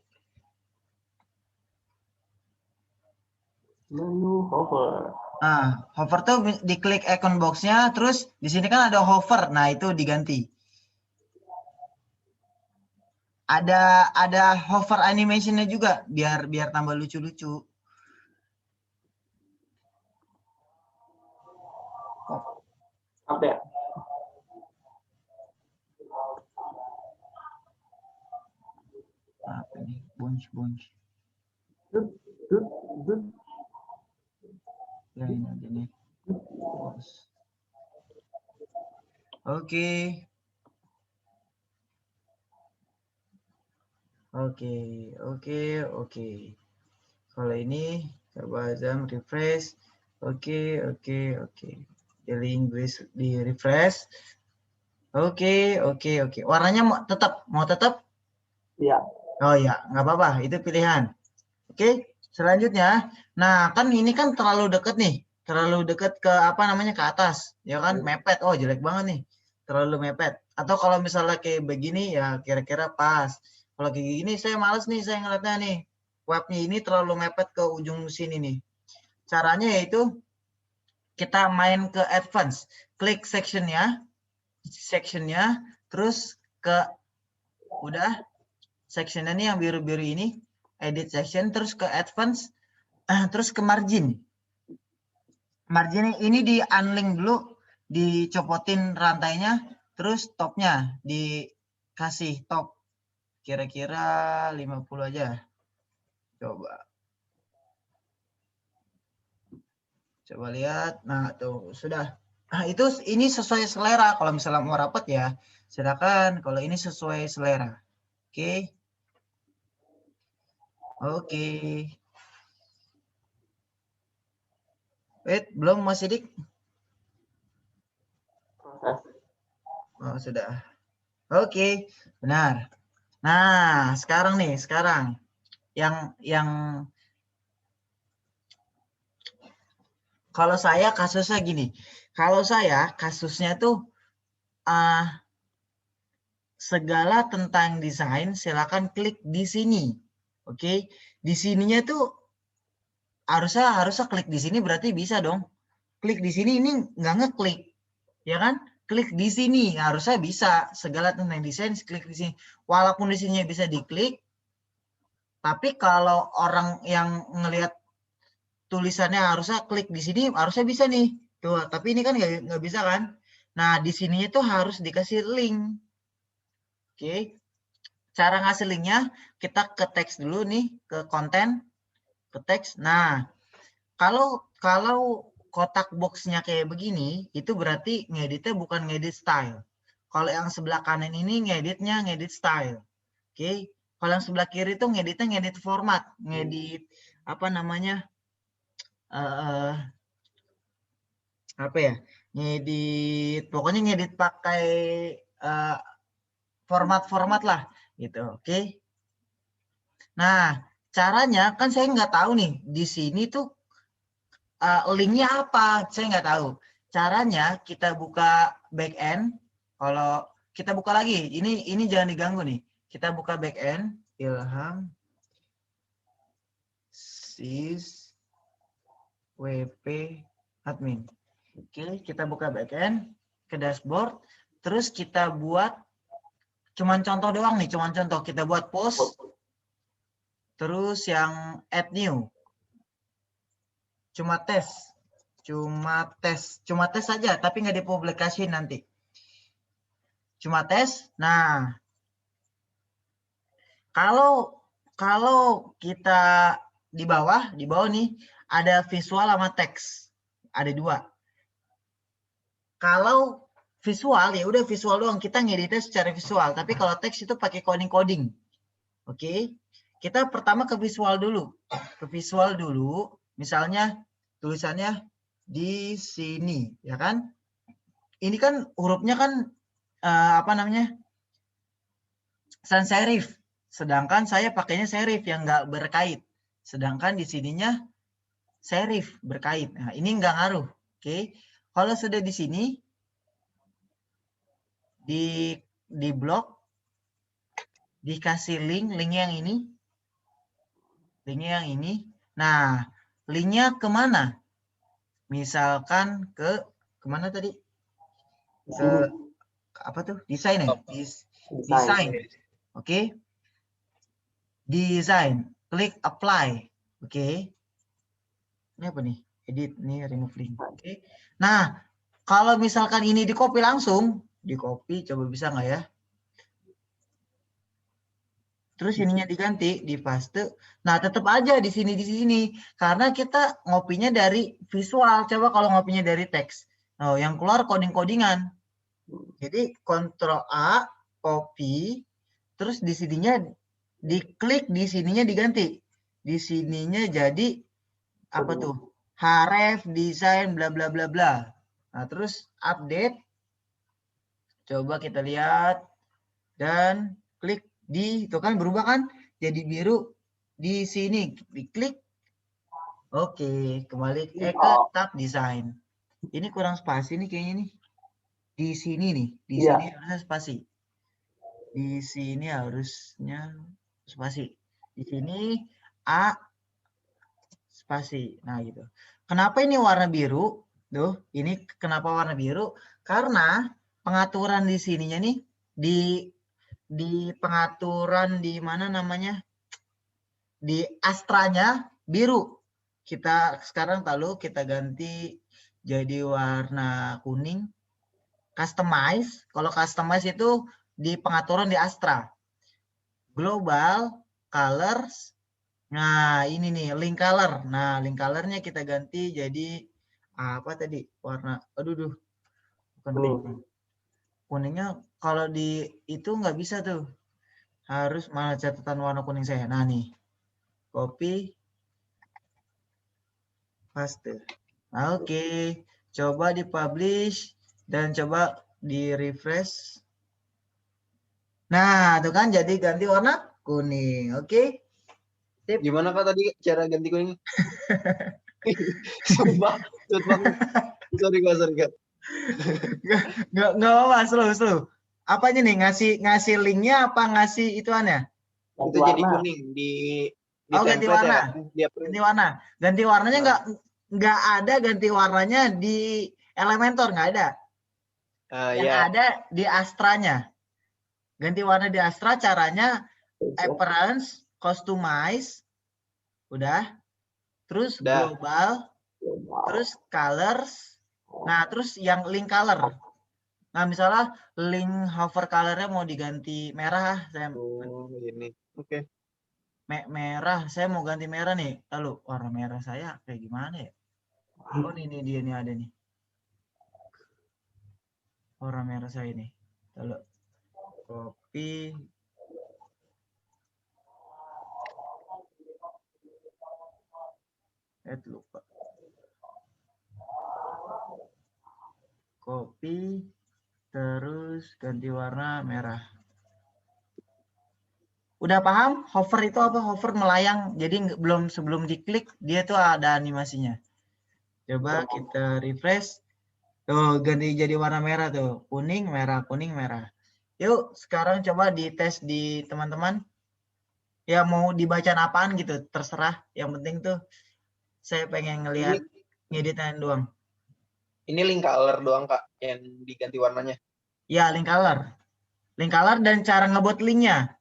Menu hover. Nah, hover tuh diklik icon box-nya, terus di sini kan ada hover. Nah, itu diganti. Ada hover animation-nya juga biar tambah lucu-lucu. Apa ya? Apa nih? Bunch. Ya ini aja nih. Oke. Kalau ini coba Azam refresh. Oke. Daily English di refresh. Oke. Warnanya mau tetap? Iya. Oh ya, nggak apa-apa, itu pilihan. Oke, selanjutnya. Nah, kan ini kan terlalu deket nih. Terlalu deket ke apa namanya, ke atas. Ya kan, mepet. Oh, jelek banget nih. Terlalu mepet. Atau kalau misalnya kayak begini ya kira-kira pas. Kalau kayak gini saya males nih, saya ngeliatnya nih. Webnya ini terlalu mepet ke ujung sini nih. Caranya yaitu kita main ke advance. Klik sectionnya, terus ke udah sectionnya nih yang biru-biru ini, edit section, terus ke advance, terus ke margin. Margin ini di unlink dulu, dicopotin rantainya, terus topnya dikasih top kira-kira 50 aja. Coba lihat. Nah, tuh sudah. Nah, ini sesuai selera. Kalau misalnya mau rapat ya, silakan. Kalau ini sesuai selera. Oke. Oke. Wait, belum Mas Sidik? Proses. Oh, sudah. Oke, benar. Nah, sekarang yang kalau saya kasusnya gini. Kalau saya kasusnya tuh segala tentang desain silakan klik di sini. Oke. Di sininya tuh harusnya klik di sini berarti bisa dong. Klik di sini ini nggak ngeklik. Ya kan? Klik di sini harusnya bisa. Segala tentang desain klik di sini. Walaupun di sini bisa diklik, tapi kalau orang yang ngelihat tulisannya harusnya klik di sini harusnya bisa nih. Tuh, tapi ini kan nggak bisa kan? Nah, di sini itu harus dikasih link. Oke. Cara ngasih linknya kita ke teks dulu nih, ke konten, ke teks. Nah, kalau kotak boxnya kayak begini, itu berarti ngeditnya bukan ngedit style. Kalau yang sebelah kanan ini ngeditnya ngedit style. Oke. Kalau yang sebelah kiri itu ngeditnya ngedit format, ngedit apa namanya? Apa ya? Pokoknya ngedit pakai format-format lah gitu. Oke. Nah, caranya kan saya nggak tahu nih di sini tuh linknya apa, saya nggak tahu. Caranya kita buka backend. Kalau kita buka lagi, ini jangan diganggu nih. Kita buka backend, Ilham sys wp admin. Oke, kita buka backend ke dashboard, terus kita buat cuman contoh doang nih, cuman contoh kita buat post, terus yang add new, cuma tes saja, tapi nggak dipublikasiin nanti. Cuma tes. Nah, kalau kita di bawah nih ada visual sama teks, ada dua. Kalau visual ya udah visual doang, kita ngeditnya secara visual. Tapi kalau teks itu pakai coding. Oke, kita pertama ke visual dulu. Misalnya tulisannya di sini, ya kan? Ini kan hurufnya kan apa namanya? Sans serif. Sedangkan saya pakainya serif yang nggak berkait. Sedangkan di sininya serif berkait. Nah, ini nggak ngaruh. Oke. Kalau sudah di sini, di blok, dikasih linknya yang ini. Linknya yang ini. Nah, linknya kemana? Misalkan kemana tadi? Ke apa tuh? Desain ya? Desain. Oke. Desain. Klik apply. Oke. Ini apa nih? Edit. Nih remove link. Oke. Nah, kalau misalkan ini di copy langsung. Di copy. Coba bisa nggak ya? Terus ininya diganti, di paste. Nah, tetap aja di sini. Karena kita ngopinya dari visual. Coba kalau ngopinya dari teks. Nah, yang keluar coding-codingan. Jadi, Ctrl A, copy. Terus di sininya diklik, di sininya diganti. Di sininya jadi, apa tuh? Href, desain, bla bla bla bla. Nah, terus update. Coba kita lihat dan klik di, itu kan berubah kan jadi biru di sini, diklik. Oke, kembali ke tab desain. Ini kurang spasi nih kayaknya nih. Di sini nih, di Iya. sini harusnya spasi. Di sini harusnya spasi. Di sini A spasi. Nah, gitu. Kenapa ini warna biru? Tuh, ini kenapa warna biru? Karena pengaturan di sininya nih di pengaturan di mana namanya? Di Astranya biru. Kita sekarang lalu kita ganti jadi warna kuning. Customize, kalau customize itu di pengaturan di Astra. Global, colors. Nah, ini nih link color. Nah, link colornya kita ganti jadi apa tadi? Warna, aduh, bukan kuning. Kuningnya kalau di itu nggak bisa tuh. Harus mana catatan warna kuning saya. Nah, nih. Copy. Paste. Nah, oke. Coba di-publish dan coba di-refresh. Nah, itu kan jadi ganti warna kuning. Oke. Sip. Gimana Kak tadi cara ganti kuning? Sumpah, banget. Sorry Kak. Nggak apa-apa, slow. Apanya nih, ngasih linknya apa ngasih ituannya? Itu jadi kuning di ganti template warna. ya. Ganti warna. Ganti warnanya nggak ada ganti warnanya di Elementor, nggak ada. Yang ada di Astranya. Ganti warna di Astra caranya appearance, customize, udah. Terus global, terus colors. Nah, terus yang link color. Nah, misalnya link hover color-nya mau diganti merah, saya ini. Oke. Merah, saya mau ganti merah nih. Lalu warna merah saya kayak gimana ya? Oh, ini dia nih ada nih. Warna merah saya nih. Lalu copy. Lupa. Copy, terus ganti warna merah. Udah paham hover itu apa? Hover melayang, jadi sebelum diklik dia tuh ada animasinya. Coba kita refresh. Tuh ganti jadi warna merah tuh, kuning merah. Yuk sekarang coba dites di teman-teman. Ya mau dibaca apaan gitu, terserah. Yang penting tuh saya pengen ngelihat ngeditnya doang. Ini link color doang Kak yang diganti warnanya. Ya, link color. Link color dan cara ngebuat linknya.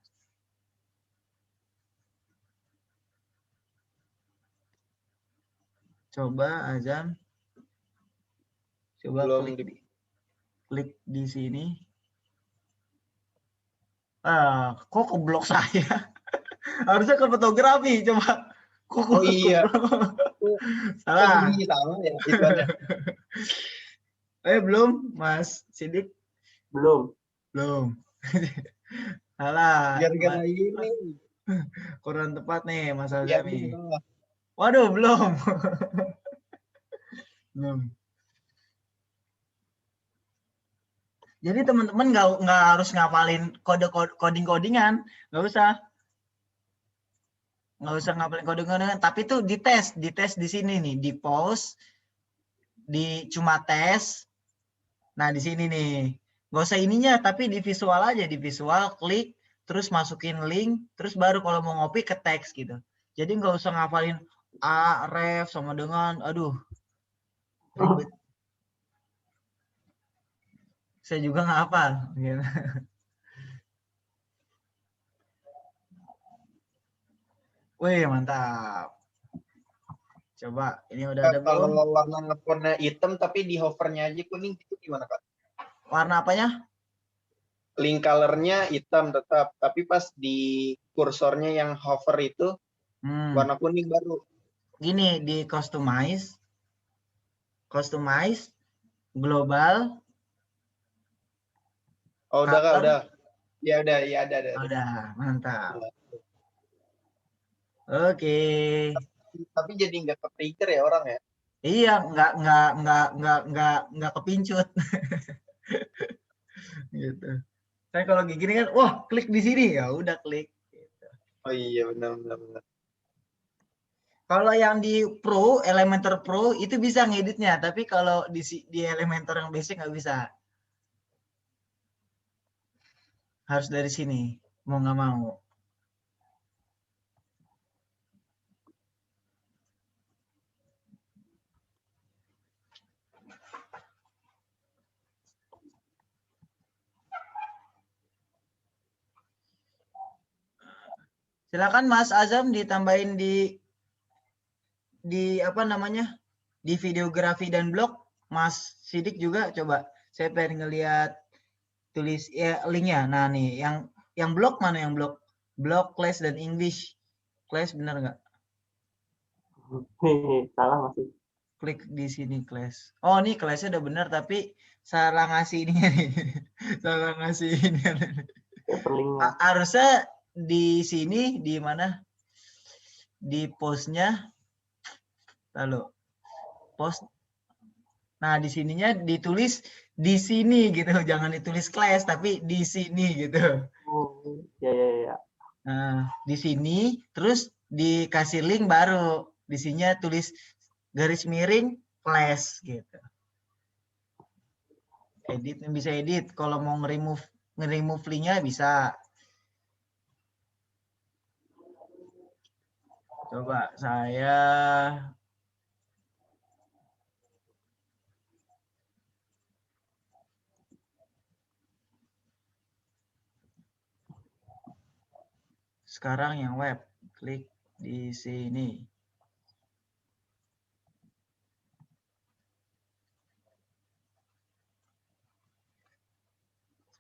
Coba Azam. Coba klik di sini. Kok ke blog saya? Harusnya ke fotografi. Coba. Oh iya. Salah. Sama ya iklannya. Belum, Mas Sidik? Belum. Salah. Gara-gara ini. Kurang tepat nih, Mas Ya, Azami. Waduh, belum. Belum. Jadi teman-teman nggak harus ngapalin codingan, nggak usah ngapalin codingan, tapi tuh dites di sini nih, di pause, di cuma tes. Nah di sini nih, nggak usah ininya, tapi di visual aja, di visual klik, terus masukin link, terus baru kalau mau ngopi ke teks gitu. Jadi nggak usah ngapalin a, ref sama dengan, aduh, ribet. Saya juga nggak hafal. Gitu. Wih, mantap. Coba, ini udah ada belum? Kalau warna ngefonnya hitam tapi di hovernya aja kuning itu gimana Kak? Warna apanya? Link colornya hitam tetap, tapi pas di kursornya yang hover itu warna kuning baru. Gini, di customize, global. Oh, udah Kak, udah. Ya udah, ya ada. Udah, mantap. Oke. Tapi jadi nggak ke-trigger ya orang ya? Iya, nggak kepincut. gitu. Kan kalau kayak gini kan, wah klik di sini ya udah klik. Gitu. Oh iya benar. Kalau yang di Pro, Elementor Pro itu bisa ngeditnya, tapi kalau di Elementor yang basic nggak bisa. Harus dari sini, mau nggak mau. Silakan Mas Azam ditambahin di apa namanya, di videografi dan blog. Mas Sidik juga coba. Saya pengen ngelihat tulis ya linknya. Nah nih, yang blog mana yang blog? Blog Class dan English. Class benar nggak? Salah masih. Klik di sini Class. Oh nih Classnya udah benar tapi salah ngasih ini nih. Salah ngasih ini. Perlinknya. Harusnya di sini di mana? Di postnya. Lalu post. Nah di sininya ditulis di sini gitu. Jangan ditulis Class tapi di sini gitu. Oh, ya. Nah, di sini terus dikasih link baru. Di sininya tulis garis miring class gitu. Edit bisa edit. Kalau mau nge-remove linknya bisa. Coba saya sekarang yang web. Klik di sini.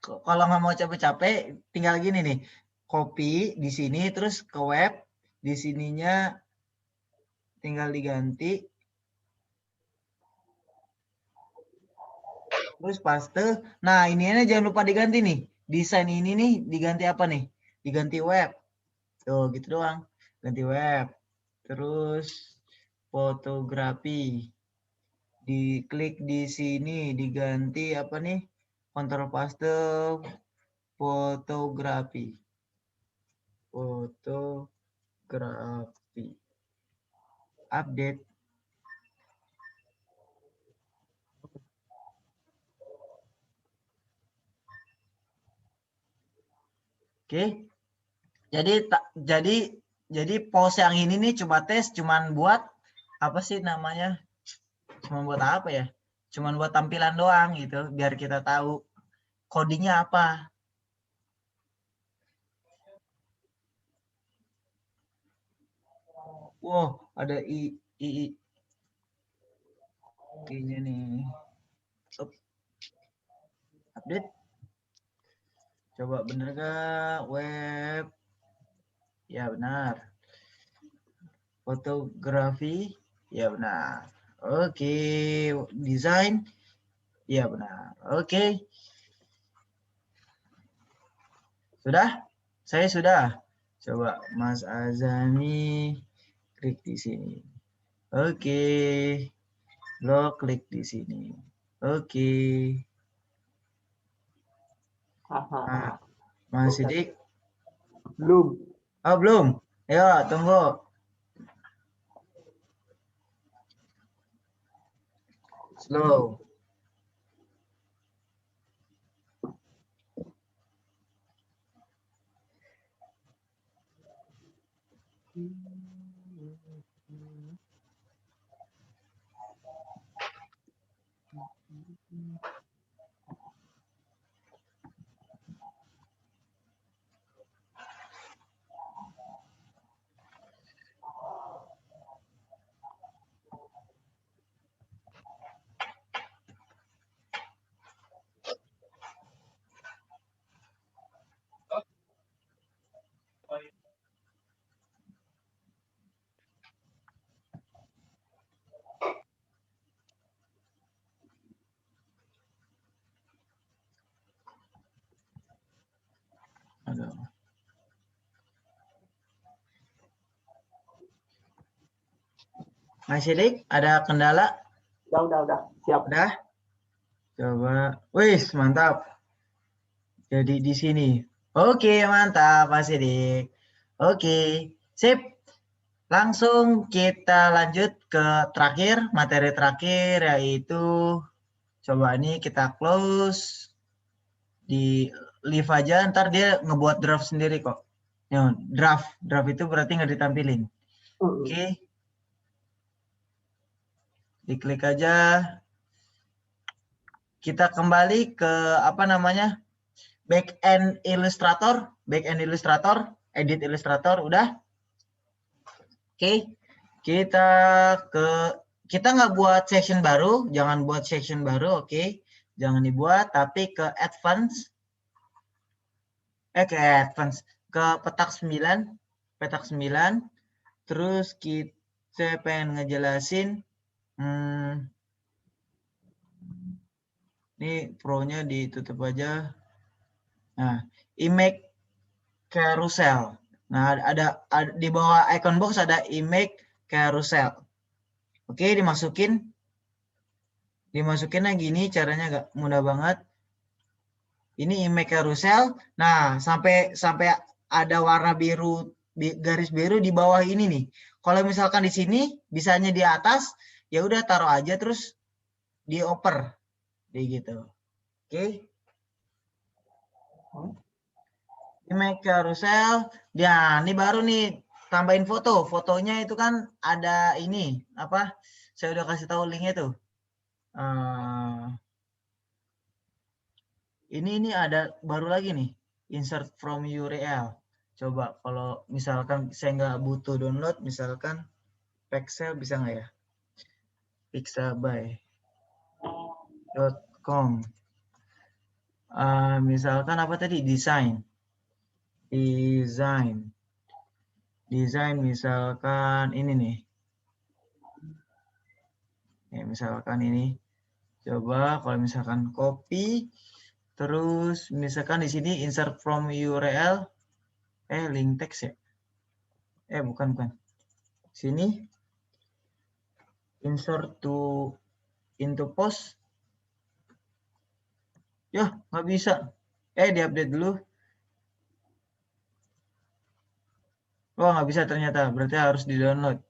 Kalau nggak mau capek-capek, tinggal gini nih. Copy di sini, terus ke web. Di sininya tinggal diganti. Terus paste. Nah, ini jangan lupa diganti nih. Desain ini nih diganti apa nih? Diganti web. Tuh, gitu doang. Ganti web. Terus fotografi. Diklik di sini, diganti apa nih? Ctrl paste fotografi. Fotografi. Update. Oke. Jadi pose yang ini nih coba tes cuman buat apa sih namanya? Cuman buat apa ya? Cuman buat tampilan doang gitu biar kita tahu codingnya apa. Wow, ada I-nya nih. Update. Coba bener gak web? Ya benar. Fotografi? Ya benar. Oke, desain? Ya benar. Oke. Sudah? Saya sudah. Coba Mas Azami klik di sini. Oke. Lo klik di sini. Oke. Nah, Mas Sidik? Belum. Oh, belum. Ayo, tunggu. Slow. Aduh. Mas Sidik, ada kendala? Udah. Siap. Udah? Coba. Wih, mantap. Jadi di sini. Oke, mantap Mas Sidik. Oke, sip. Langsung kita lanjut ke terakhir, materi terakhir yaitu coba ini kita close di leave aja, ntar dia ngebuat draft sendiri kok. Ya, draft itu berarti nggak ditampilin. Oke, diklik aja. Kita kembali ke apa namanya backend Illustrator, edit Illustrator, udah. Oke, kita nggak buat section baru, jangan buat section baru, oke, jangan dibuat, tapi ke advance, ke petak 9, terus kita pengen ngejelasin, ini pro-nya ditutup aja. Nah, image carousel. Nah, ada di bawah icon box ada image carousel. Oke, dimasukin lagi gini caranya nggak mudah banget. Ini image carousel. Nah, sampai ada warna biru, garis biru di bawah ini nih. Kalau misalkan di sini bisanya di atas, ya udah taruh aja terus dioper, kayak gitu. Oke. Image carousel. Ya, ini baru nih tambahin foto. Fotonya itu kan ada ini apa? Saya udah kasih tahu linknya tuh. Ini ada baru lagi nih, insert from URL. Coba kalau misalkan saya nggak butuh download, misalkan Pexel bisa nggak ya? Pixabay.com. Misalkan apa tadi? Design misalkan ini nih. Ya, misalkan ini. Coba kalau misalkan copy, terus misalkan di sini insert from URL, link text ya? Bukan. Sini insert into post. Ya, nggak bisa. Diupdate dulu. Oh, nggak bisa ternyata. Berarti harus di-download.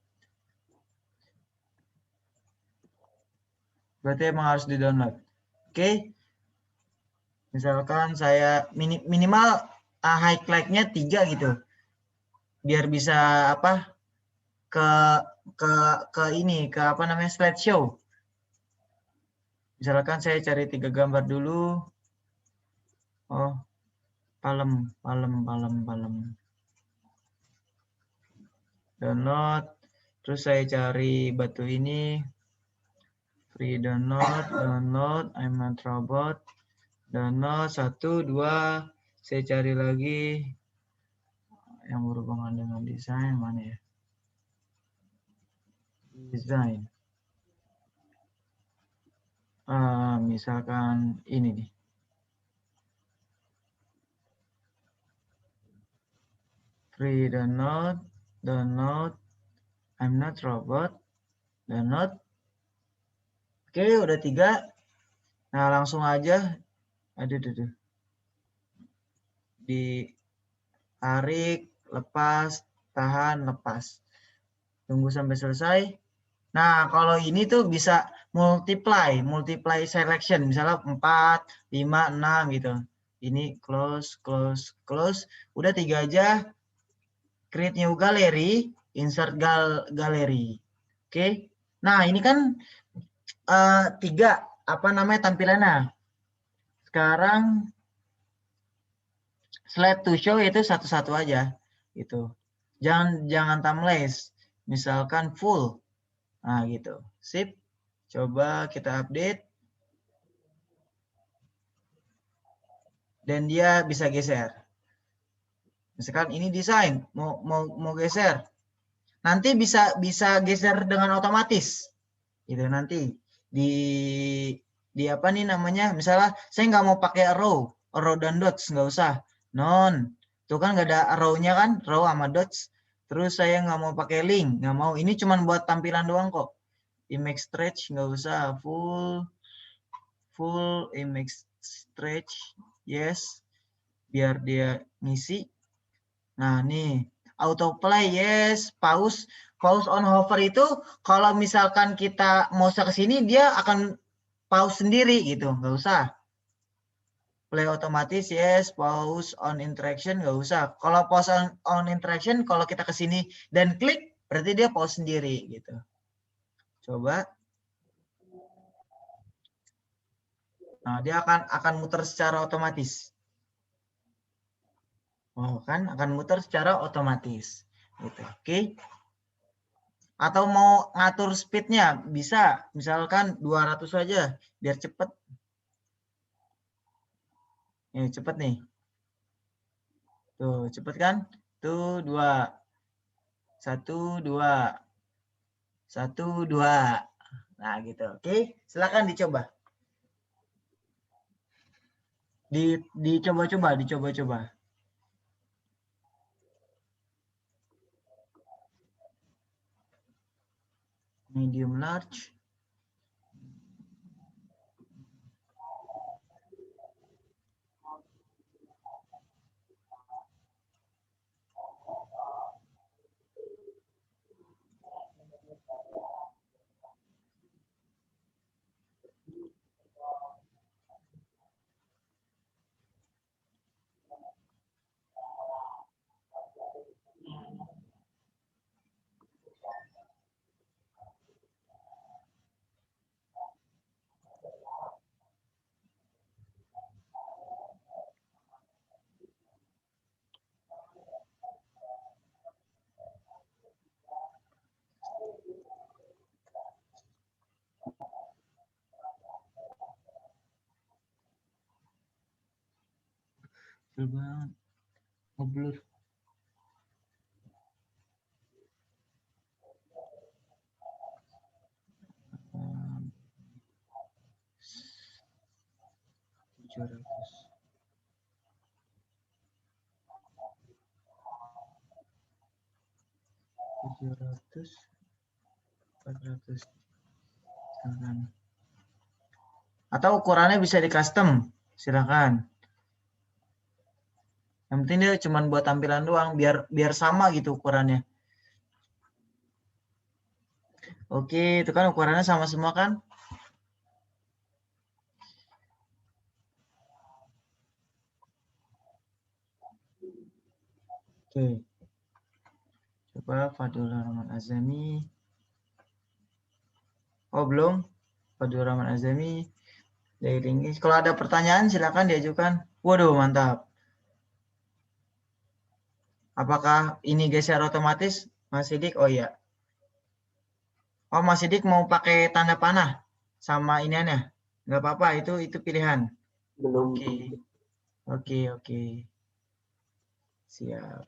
Berarti emang harus di-download. Oke. Misalkan saya minimal highlight-nya 3 gitu. Biar bisa apa? Ke ini, ke apa namanya? Slideshow. Misalkan saya cari 3 gambar dulu. Oh, palem. Download. Terus saya cari batu ini. Free download, I'm not robot. Download 1, 2. Saya cari lagi yang berhubungan dengan desain, mana ya? Desain. Misalkan ini nih. Free download, I'm not robot, download. Oke, udah 3. Nah, langsung aja. Aduh. Ditarik, lepas, tahan, lepas. Tunggu sampai selesai. Nah, kalau ini tuh bisa multiply selection. Misalnya 4, 5, 6 gitu. Ini close. Udah 3 aja. Create new gallery, insert gallery. Oke. Nah, ini kan 3 apa namanya tampilannya. Sekarang slide to show itu satu-satu aja gitu. Jangan timeless. Misalkan full. Nah, gitu. Sip. Coba kita update. Dan dia bisa geser. Misalkan ini desain, mau geser. Nanti bisa geser dengan otomatis. Gitu nanti di apa nih namanya? Misalnya saya nggak mau pakai row dan dots, nggak usah. Tuh kan nggak ada row-nya kan, row sama dots. Terus saya nggak mau pakai link, nggak mau. Ini cuma buat tampilan doang kok. Image stretch nggak usah, full image stretch, yes. biar dia ngisi. Nah, nih autoplay, yes, pause on hover itu kalau misalkan kita mau ke sini dia akan pause sendiri gitu, nggak usah. Play otomatis, yes, pause on interaction nggak usah. Kalau pause on interaction, kalau kita ke sini dan klik, berarti dia pause sendiri gitu. Coba. Nah, dia akan muter secara otomatis. Oh, kan akan muter secara otomatis. Gitu. Oke. Atau mau ngatur speednya bisa, misalkan 200 saja biar cepet. Ini cepet nih. Tuh, cepet kan? Tuh, 2. 1, 2. 1, 2. Nah, gitu. Oke, silakan dicoba. Dicoba-coba. Medium large. Coba ngeblur. Ratus 400. Silakan. Atau ukurannya bisa di custom, silakan. Yang penting dia cuma buat tampilan doang, biar sama gitu ukurannya. Oke, itu kan ukurannya sama semua kan? Oke. Coba Fadul Rahman Azami. Oh, belum. Fadul Rahman Azami. Daily English. Kalau ada pertanyaan silakan diajukan. Waduh, mantap. Apakah ini geser otomatis, Mas Sidik? Oh iya. Oh, Mas Sidik mau pakai tanda panah sama iniannya? Nggak apa-apa, itu pilihan. Belum. Oke. Siap.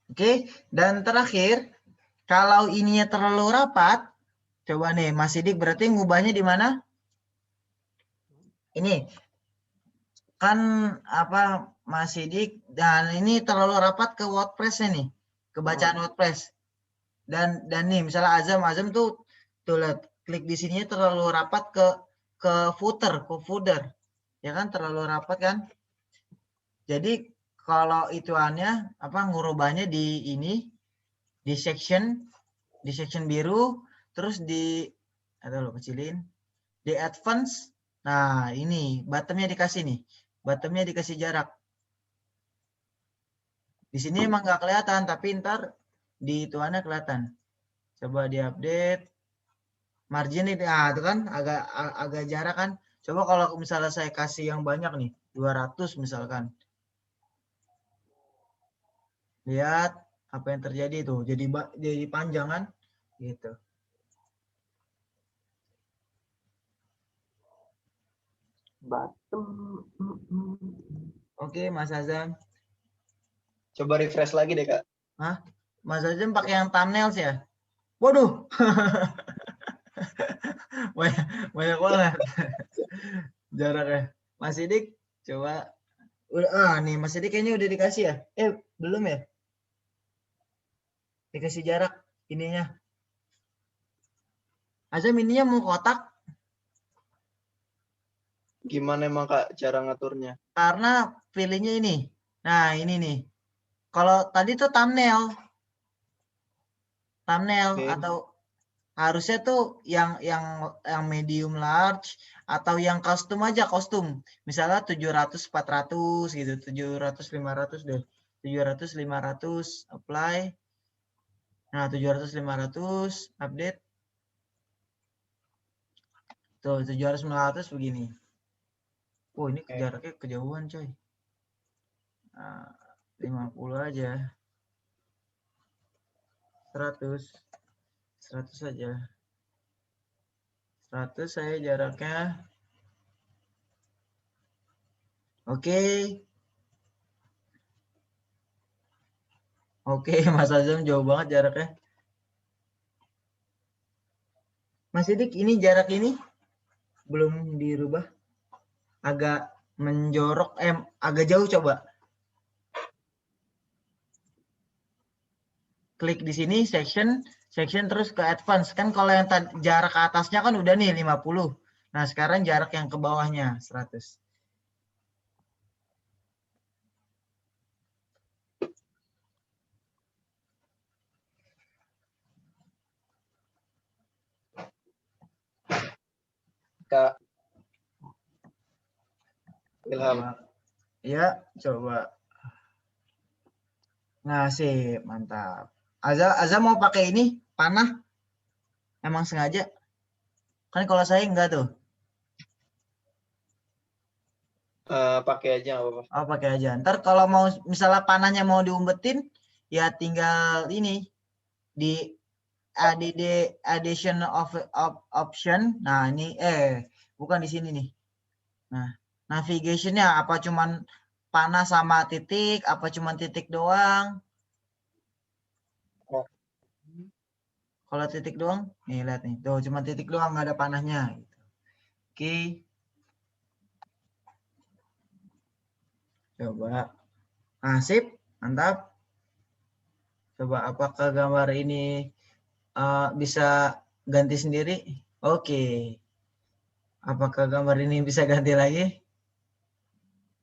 Oke, dan terakhir, kalau ininya terlalu rapat, coba nih, Mas Sidik berarti ngubahnya di mana? Ini kan apa, Mas Sidik, dan ini terlalu rapat ke WordPress-nya nih, ke bacaan WordPress. Dan nih, misalnya Azam tuh lihat, klik di sini terlalu rapat ke footer, ya kan, terlalu rapat kan. Jadi kalau ituannya apa, ngurubahnya di ini, di section biru, terus atau lo kecilin, di advance. Nah, ini bottomnya dikasih nih, bottomnya dikasih jarak. Di sini emang nggak kelihatan, tapi ntar di ituannya kelihatan. Coba diupdate. Margin ini, nah itu kan agak jarak kan. Coba kalau misalnya saya kasih yang banyak nih, 200 misalkan. Lihat apa yang terjadi tuh, jadi panjang kan gitu. Bottom. Oke, Mas Azam. Coba refresh lagi deh, Kak. Hah? Mas Azam pakai yang thumbnails ya? Waduh. banyak banget jaraknya. Mas Sidik coba. Udah, nih Mas Sidik kayaknya udah dikasih ya? Belum ya? Dikasih jarak ininya. Azam ininya mau kotak Gimana emang Kak cara ngaturnya? karena pilihnya ini. Nah, ini nih. Kalau tadi tuh thumbnail Oke. atau harusnya tuh yang medium large atau yang custom aja kostum. Misalnya 700 400 gitu, 700 500 deh. 700 500 apply. Nah, 700 500 update. Tuh, 700 500 begini. Oh, ini jaraknya kejauhan, coy. Nah, 50 aja. 100 aja. 100 saya jaraknya. Oke. Oke, Mas Azam jauh banget jaraknya. Mas Sidik, ini jarak ini belum dirubah. Agak menjorok, agak jauh coba. Klik di sini section terus ke advance. Kan kalau yang jarak ke atasnya kan udah nih 50. Nah, sekarang jarak yang ke bawahnya 100. Kak Ilham. Ya, coba. Nah, sip, mantap. Azam mau pakai ini panah? Emang sengaja? Kan kalau saya enggak tuh. Pakai aja nggak apa-apa. Oh, pakai aja. Ntar kalau mau misalnya panahnya mau diumbetin, ya tinggal ini di add addition of option. Nah, ini bukan di sini nih. Nah, navigationnya apa cuman panah sama titik, apa cuman titik doang? Oh. Kalau titik doang, nih lihat nih. Tuh, cuma titik doang, nggak ada panahnya. Oke. Coba. Nah, sip. Mantap. Coba apakah gambar ini bisa ganti sendiri? Oke. Apakah gambar ini bisa ganti lagi?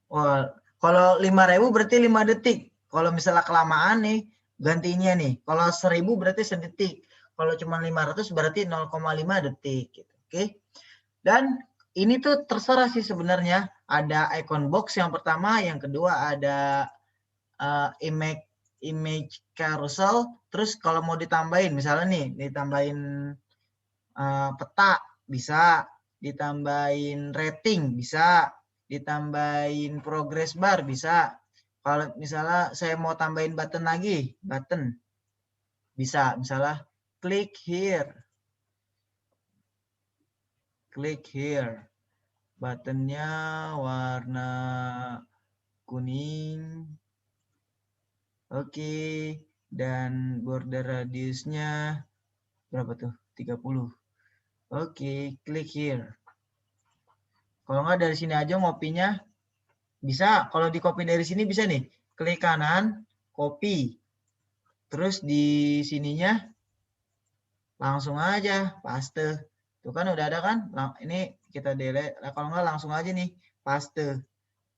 Wah, kalau 5.000 berarti 5 detik. Kalau misalnya kelamaan nih, gantinya nih. Kalau 1.000 berarti sedetik. Kalau cuma 500 berarti 0,5 detik. Gitu. Oke. Dan ini tuh terserah sih sebenarnya. Ada icon box yang pertama, yang kedua ada image carousel. Terus kalau mau ditambahin, misalnya nih, ditambahin peta bisa, ditambahin rating bisa, ditambahin progress bar bisa. Kalau misalnya saya mau tambahin button lagi, button bisa, misalnya klik here, buttonnya warna kuning, oke, dan border radiusnya berapa tuh? 30. Oke, klik here. Kalau nggak dari sini aja ngopinya bisa. Kalau di copy dari sini bisa nih. Klik kanan, copy. Terus di sininya langsung aja paste. Tuh kan udah ada kan? Ini kita delete. Nah, kalau nggak langsung aja nih paste.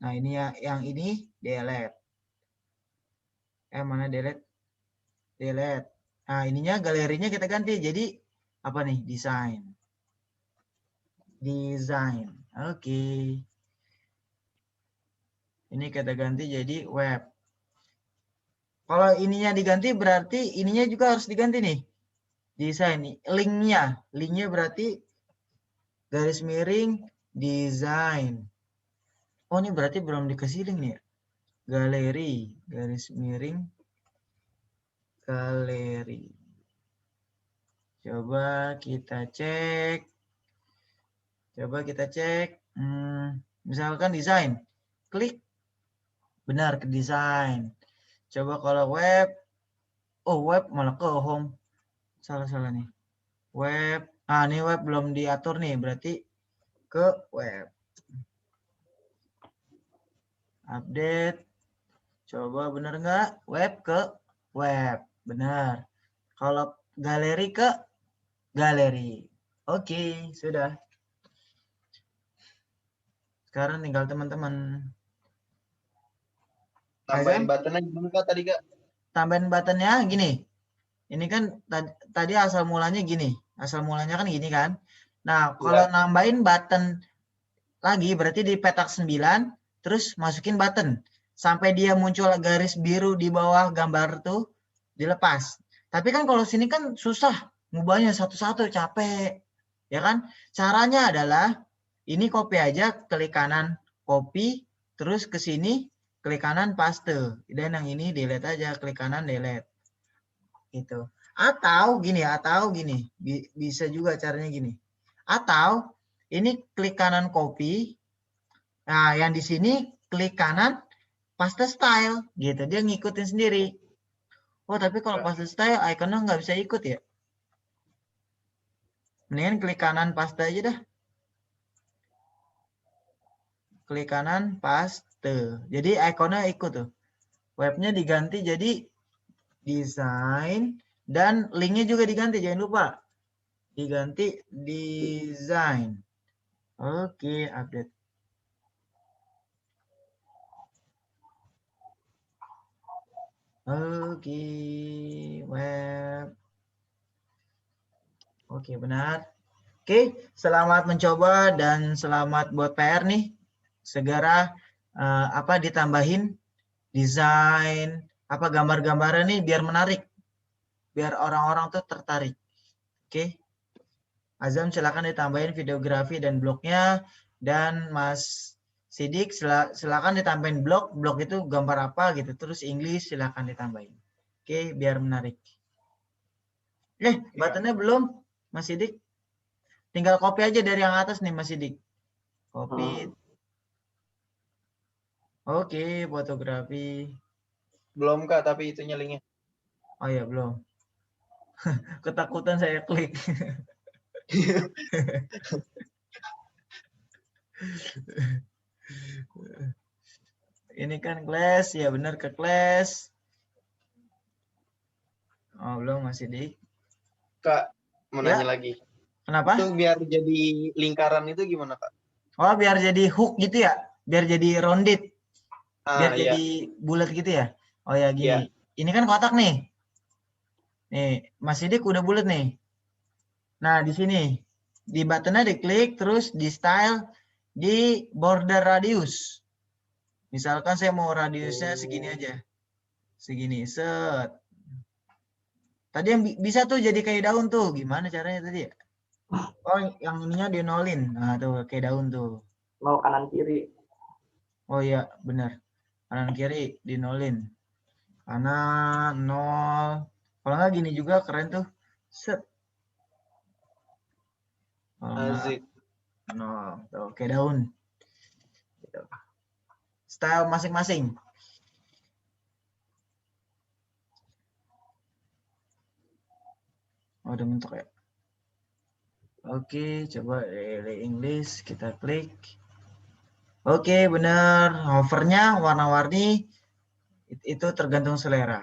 Nah ini ya, yang ini delete. Mana delete? Delete. Nah ininya galerinya kita ganti. Jadi apa nih? Desain. Oke. Ini kita ganti jadi web. Kalau ininya diganti berarti ininya juga harus diganti nih. Desain nih. Linknya berarti garis miring desain. Oh ini berarti belum dikasih link nih ya. Galeri, garis miring galeri. Coba kita cek. Misalkan desain. Klik. Benar ke desain. Coba kalau web. Oh web malah ke home. Salah nih. Web. Ah ini web belum diatur nih. Berarti ke web. Update. Coba benar nggak? Web ke web. Benar. Kalau galeri ke galeri. Oke, sudah. Sekarang tinggal teman-teman. Tambahin Azam, buttonnya gimana Kak tadi Kak? tambahin buttonnya gini. Ini kan tadi asal mulanya gini. Asal mulanya kan gini kan. Nah, kalau Ya. nambahin button lagi berarti di petak 9, terus masukin button. Sampai dia muncul garis biru di bawah gambar tuh, dilepas. Tapi kan kalau sini kan susah. Ngubahnya satu-satu, capek. Ya kan? Caranya adalah, ini copy aja, klik kanan copy, terus ke sini, klik kanan paste. Dan yang ini delete aja, klik kanan delete. Gitu. Atau gini, bisa juga caranya gini. Atau ini klik kanan copy. Nah, yang di sini klik kanan paste style gitu. Dia ngikutin sendiri. Oh, tapi kalau paste style ikonnya nggak bisa ikut ya. Mendingan klik kanan paste aja dah. Klik kanan paste. Jadi ikonnya ikut tuh. Webnya diganti jadi desain dan linknya juga diganti. Jangan lupa. Diganti desain. Oke, update. Oke, web. Oke, benar. Oke, selamat mencoba dan selamat buat PR nih. Segera ditambahin desain gambar-gambarnya nih biar menarik. Biar orang-orang tuh tertarik. Oke. Azam silakan ditambahin videografi dan blognya, dan Mas Sidik silakan ditambahin blog itu gambar apa gitu, terus English silakan ditambahin. Oke, biar menarik. Buttonnya belum, Mas Sidik. Tinggal copy aja dari yang atas nih, Mas Sidik. Copy. Oke, fotografi. Belum Kak, tapi itunya linknya. Oh ya, belum. Ketakutan saya klik. Ini kan class, ya benar ke class. Oh, belum, masih di. Kak, mau Ya. nanya lagi. Kenapa? Itu biar jadi lingkaran itu gimana Kak? Oh, biar jadi hook gitu ya? Biar jadi rounded. Biar Iya. jadi bulat gitu ya? Oh ya, gini. Iya. Ini kan kotak nih. Nih, Mas Sidik udah bulat nih. Nah, di sini. Di buttonnya diklik, terus di style, di border radius. Misalkan saya mau radiusnya segini aja. Segini, set. Tadi yang bisa tuh jadi kayak daun tuh. Gimana caranya tadi ya? Oh, yang ininya dinolin. Nah, tuh kayak daun tuh. Mau kanan kiri. Oh iya, benar. Kanan kiri dinolin. Kanan, nol. Kalau nggak gini juga keren tuh. Set. Kalau nggak, nol. Tuh, kayak daun. Gitu. Style masing-masing. Oh, udah mentok ya. Oke, coba dari English kita klik. Oke, benar. Hovernya warna-warni itu tergantung selera.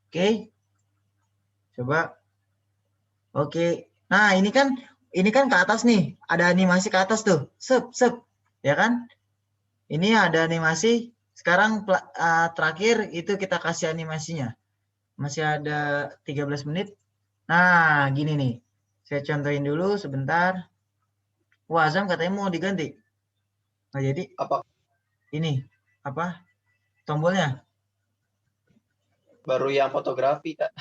Oke. Coba. Oke. Nah, ini kan ke atas nih. Ada animasi ke atas tuh. Sep, sep. Ya kan? Ini ada animasi. Sekarang terakhir itu kita kasih animasinya. Masih ada 13 menit. Nah, gini nih. Saya contohin dulu sebentar. Wah, Azam katanya mau diganti. Nah, jadi Apa? ini apa? Tombolnya. Baru yang fotografi Kak.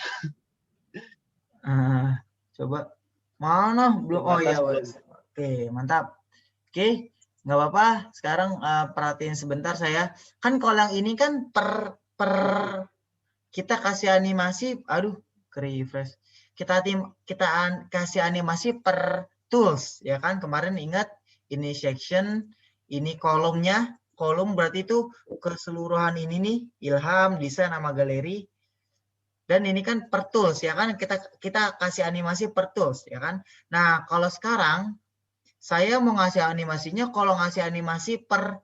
Coba. Mana? Belum. Oh iya, oke, mantap. Oke, nggak apa-apa. Sekarang perhatiin sebentar saya. Kan kalau yang ini kan per kita kasih animasi. Aduh, ke refresh. Kita kasih animasi per tools, ya kan? Kemarin ingat ini section, ini kolomnya. Kolom berarti itu keseluruhan ini nih, Ilham, desain sama galeri. Dan ini kan per tools, ya kan? Kita kasih animasi per tools, ya kan? Nah, kalau sekarang saya mau ngasih animasinya, kalau ngasih animasi per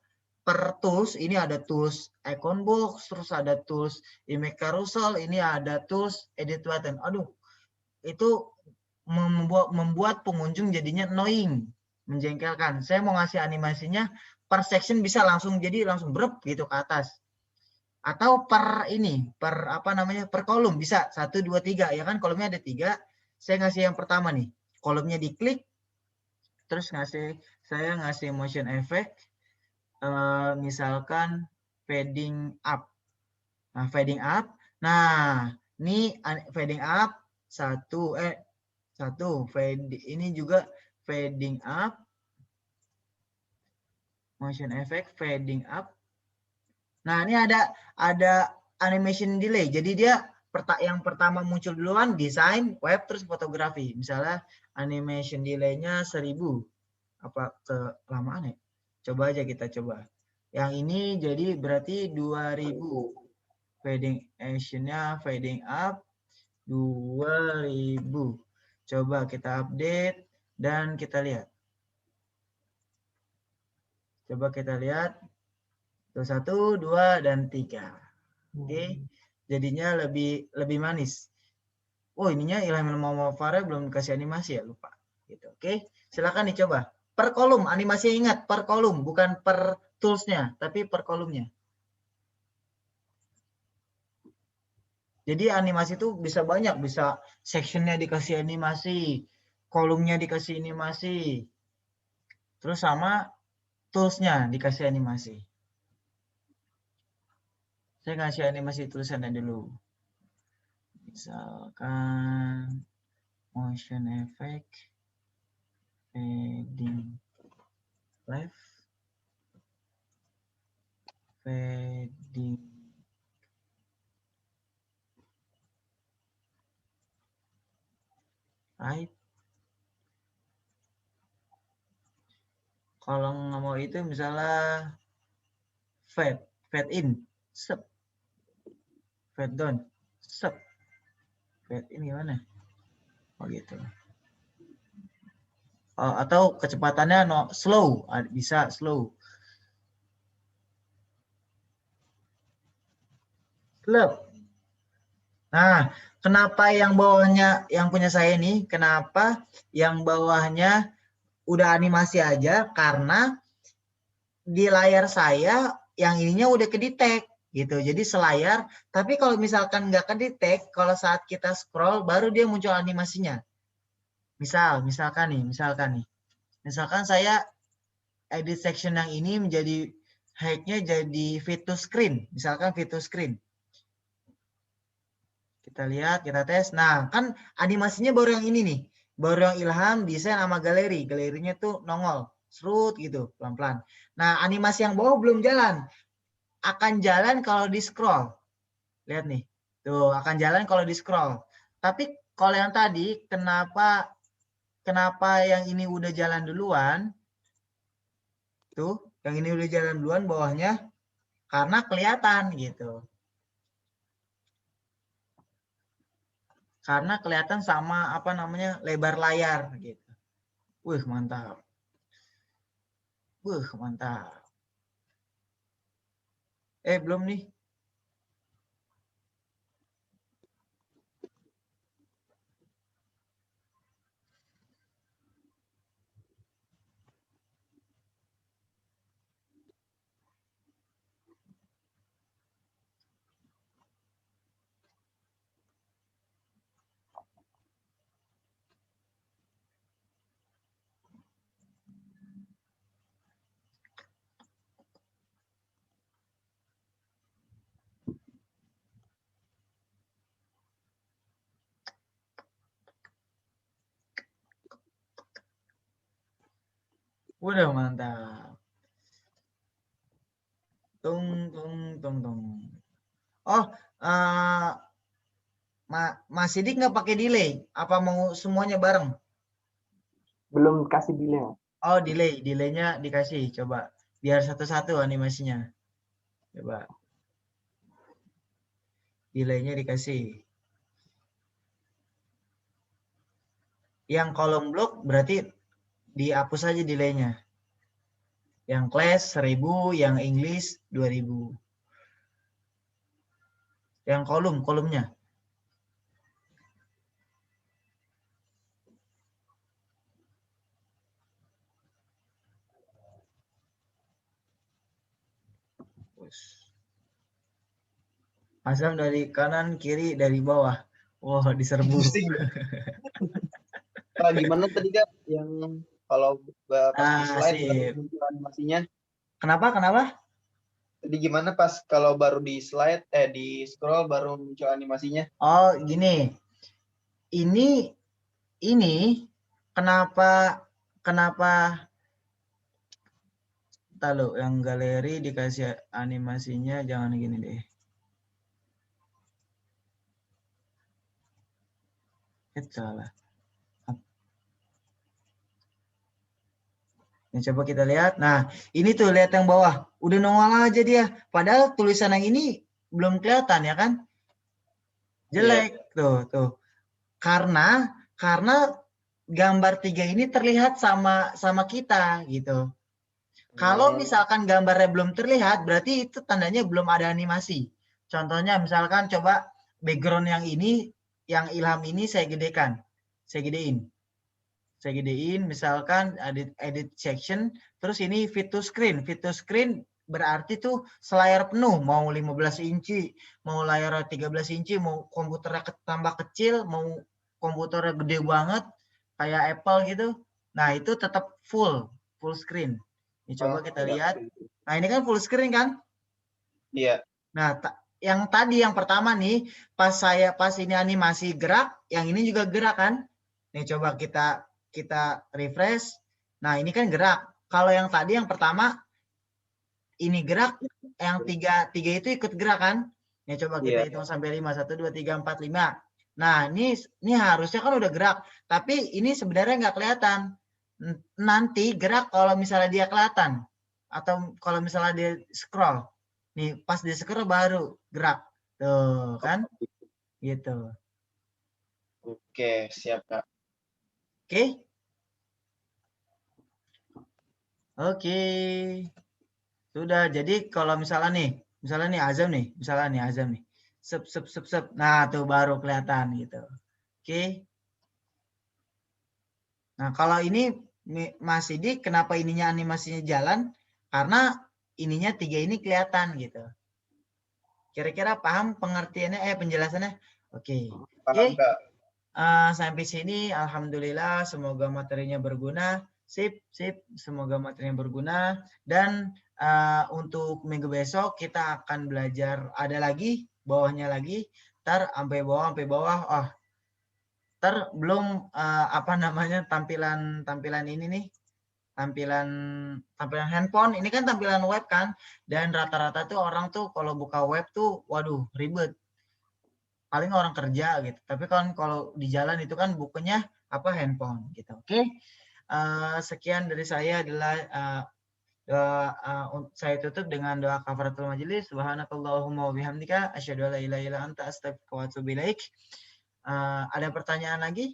tools, ini ada tools icon box, terus ada tools image carousel, ini ada tools edit button. Aduh, itu membuat pengunjung jadinya annoying, menjengkelkan. Saya mau ngasih animasinya per section bisa langsung jadi langsung brep gitu ke atas. Atau per apa namanya, per kolom bisa 1, 2, 3 ya kan, kolomnya ada 3. Saya ngasih yang pertama nih, kolomnya diklik, terus saya ngasih motion effect, misalkan fading up. Nah, fading up. Nah, ini fading up satu, ini juga fading up, motion effect fading up. Nah, ini ada animation delay. Jadi dia yang pertama muncul duluan desain, web, terus fotografi. Misalnya animation delay-nya 1000. Apa kelamaan ya? Coba aja kita coba. Yang ini jadi berarti 2000. Fading action-nya fading up 2000. Coba kita update dan kita lihat. Coba kita lihat. 1, 2, dan 3. Oke. Jadinya lebih manis. Oh, ininya Ilham Ilmawafara belum kasih animasi ya, lupa. Gitu. Oke. Silakan dicoba. Per kolom, animasi ingat per kolom, bukan per tools-nya, tapi per kolomnya. Jadi animasi itu bisa banyak, bisa section-nya dikasih animasi, kolomnya dikasih animasi, terus sama tools-nya dikasih animasi. Saya kasih animasi tulisannya dulu. Misalkan motion effect, fading left, fading right. Kalau nggak mau itu misalnya fade in, sep, fade down, sep, fade in gimana? Oh gitu. Oh, atau kecepatannya slow, bisa slow. Slow. Nah, kenapa yang bawahnya, yang punya saya ini, kenapa yang bawahnya udah animasi aja? Karena di layar saya yang ininya udah kedetek gitu. Jadi selayar, tapi kalau misalkan nggak kedetek, kalau saat kita scroll baru dia muncul animasinya. Misalkan nih. Misalkan saya edit section yang ini menjadi height-nya jadi fit to screen. Misalkan fit to screen. Kita lihat, kita tes. Nah, kan animasinya baru yang ini nih. Baru yang Ilham desain sama galeri. Galerinya tuh nongol. Serut gitu, pelan-pelan. Nah, animasi yang bawah belum jalan. Akan jalan kalau di scroll. Lihat nih. Tuh, akan jalan kalau di scroll. Tapi kalau yang tadi, kenapa yang ini udah jalan duluan? Tuh, yang ini udah jalan duluan bawahnya. Karena kelihatan gitu. Karena kelihatan sama apa namanya lebar layar gitu. Wih, mantap. Mantap. Belum nih. Udah mantap. Tung. Oh, Mas Sidik nggak pakai delay? Apa mau semuanya bareng? Belum kasih delay. Oh, delaynya dikasih. Coba biar satu-satu animasinya. Coba. Delaynya dikasih. Yang kolom blok berarti dihapus aja delaynya. Yang class 1000, yang English 2000. Yang kolomnya. Azam dari kanan, kiri, dari bawah. Wah, diserbu. Pusing. Kak, gimana tadi Kak yang kalau pas di slide baru Sip. muncul animasinya? Kenapa? Tadi gimana pas kalau baru di slide di scroll baru muncul animasinya? Oh, gini. Ini kenapa tahu yang galeri dikasih animasinya jangan gini deh. Salah. Nah, coba kita lihat. Nah, ini tuh lihat yang bawah. Udah nongol aja dia. Padahal tulisan yang ini belum kelihatan ya kan? Jelek tuh. Karena gambar 3 ini terlihat sama kita gitu. Kalau misalkan gambarnya belum terlihat, berarti itu tandanya belum ada animasi. Contohnya misalkan coba background yang ini, yang Ilham ini saya gedekan. Saya gedein misalkan edit section, terus ini fit to screen. Fit to screen berarti tuh selayar penuh, mau 15 inci, mau layar 13 inci, mau komputernya tambah kecil, mau komputernya gede banget kayak Apple gitu. Nah, itu tetap full screen. Ini coba kita lihat. Nah, ini kan full screen kan? Iya. Nah, yang tadi yang pertama nih, pas ini animasi gerak, yang ini juga gerak kan? Nih coba kita refresh. Nah, ini kan gerak. Kalau yang tadi yang pertama ini gerak, yang tiga itu ikut gerak kan? Nih coba kita hitung sampai 5. 1 2 3 4 5. Nah, ini harusnya kan udah gerak, tapi ini sebenarnya nggak kelihatan. Nanti gerak kalau misalnya dia kelihatan atau kalau misalnya dia scroll. Nih, pas di scroll baru gerak. Tuh, kan? Gitu. Oke, siap Kak. Oke. Oke. Sudah. Jadi kalau misalnya nih Azam nih, sep. Nah, tuh baru kelihatan gitu. Oke. Nah, kalau ini Mas Sidik, kenapa ininya animasinya jalan? Karena ininya 3 ini kelihatan gitu. Kira-kira paham pengertiannya, penjelasannya? Oke. Paham Kak. Sampai sini alhamdulillah, semoga materinya berguna. Sip. Semoga materinya berguna. Dan untuk minggu besok kita akan belajar ada lagi, bawahnya lagi. Ntar sampai bawah. Oh, ntar belum tampilan ini nih. Tampilan handphone. Ini kan tampilan web kan. Dan rata-rata tuh orang tuh kalau buka web tuh, waduh ribet. Paling orang kerja gitu. Tapi kan kalau di jalan itu kan bukanya handphone gitu. Oke. Sekian dari saya adalah saya tutup dengan doa kafaratul majelis. Subhanakallahumma wa bihamdika asyhadu an la ilaha illa anta astaghfiruka wa atubu ilaik. Ada pertanyaan lagi?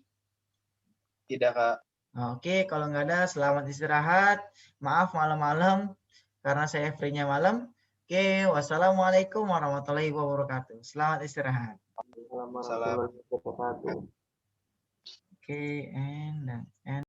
Tidak Kak. Oke, kalau nggak ada selamat istirahat. Maaf malam-malam karena saya free-nya malam. Oke, wassalamualaikum warahmatullahi wabarakatuh. Selamat istirahat. Warahmatullahi wabarakatuh. Oke, and done.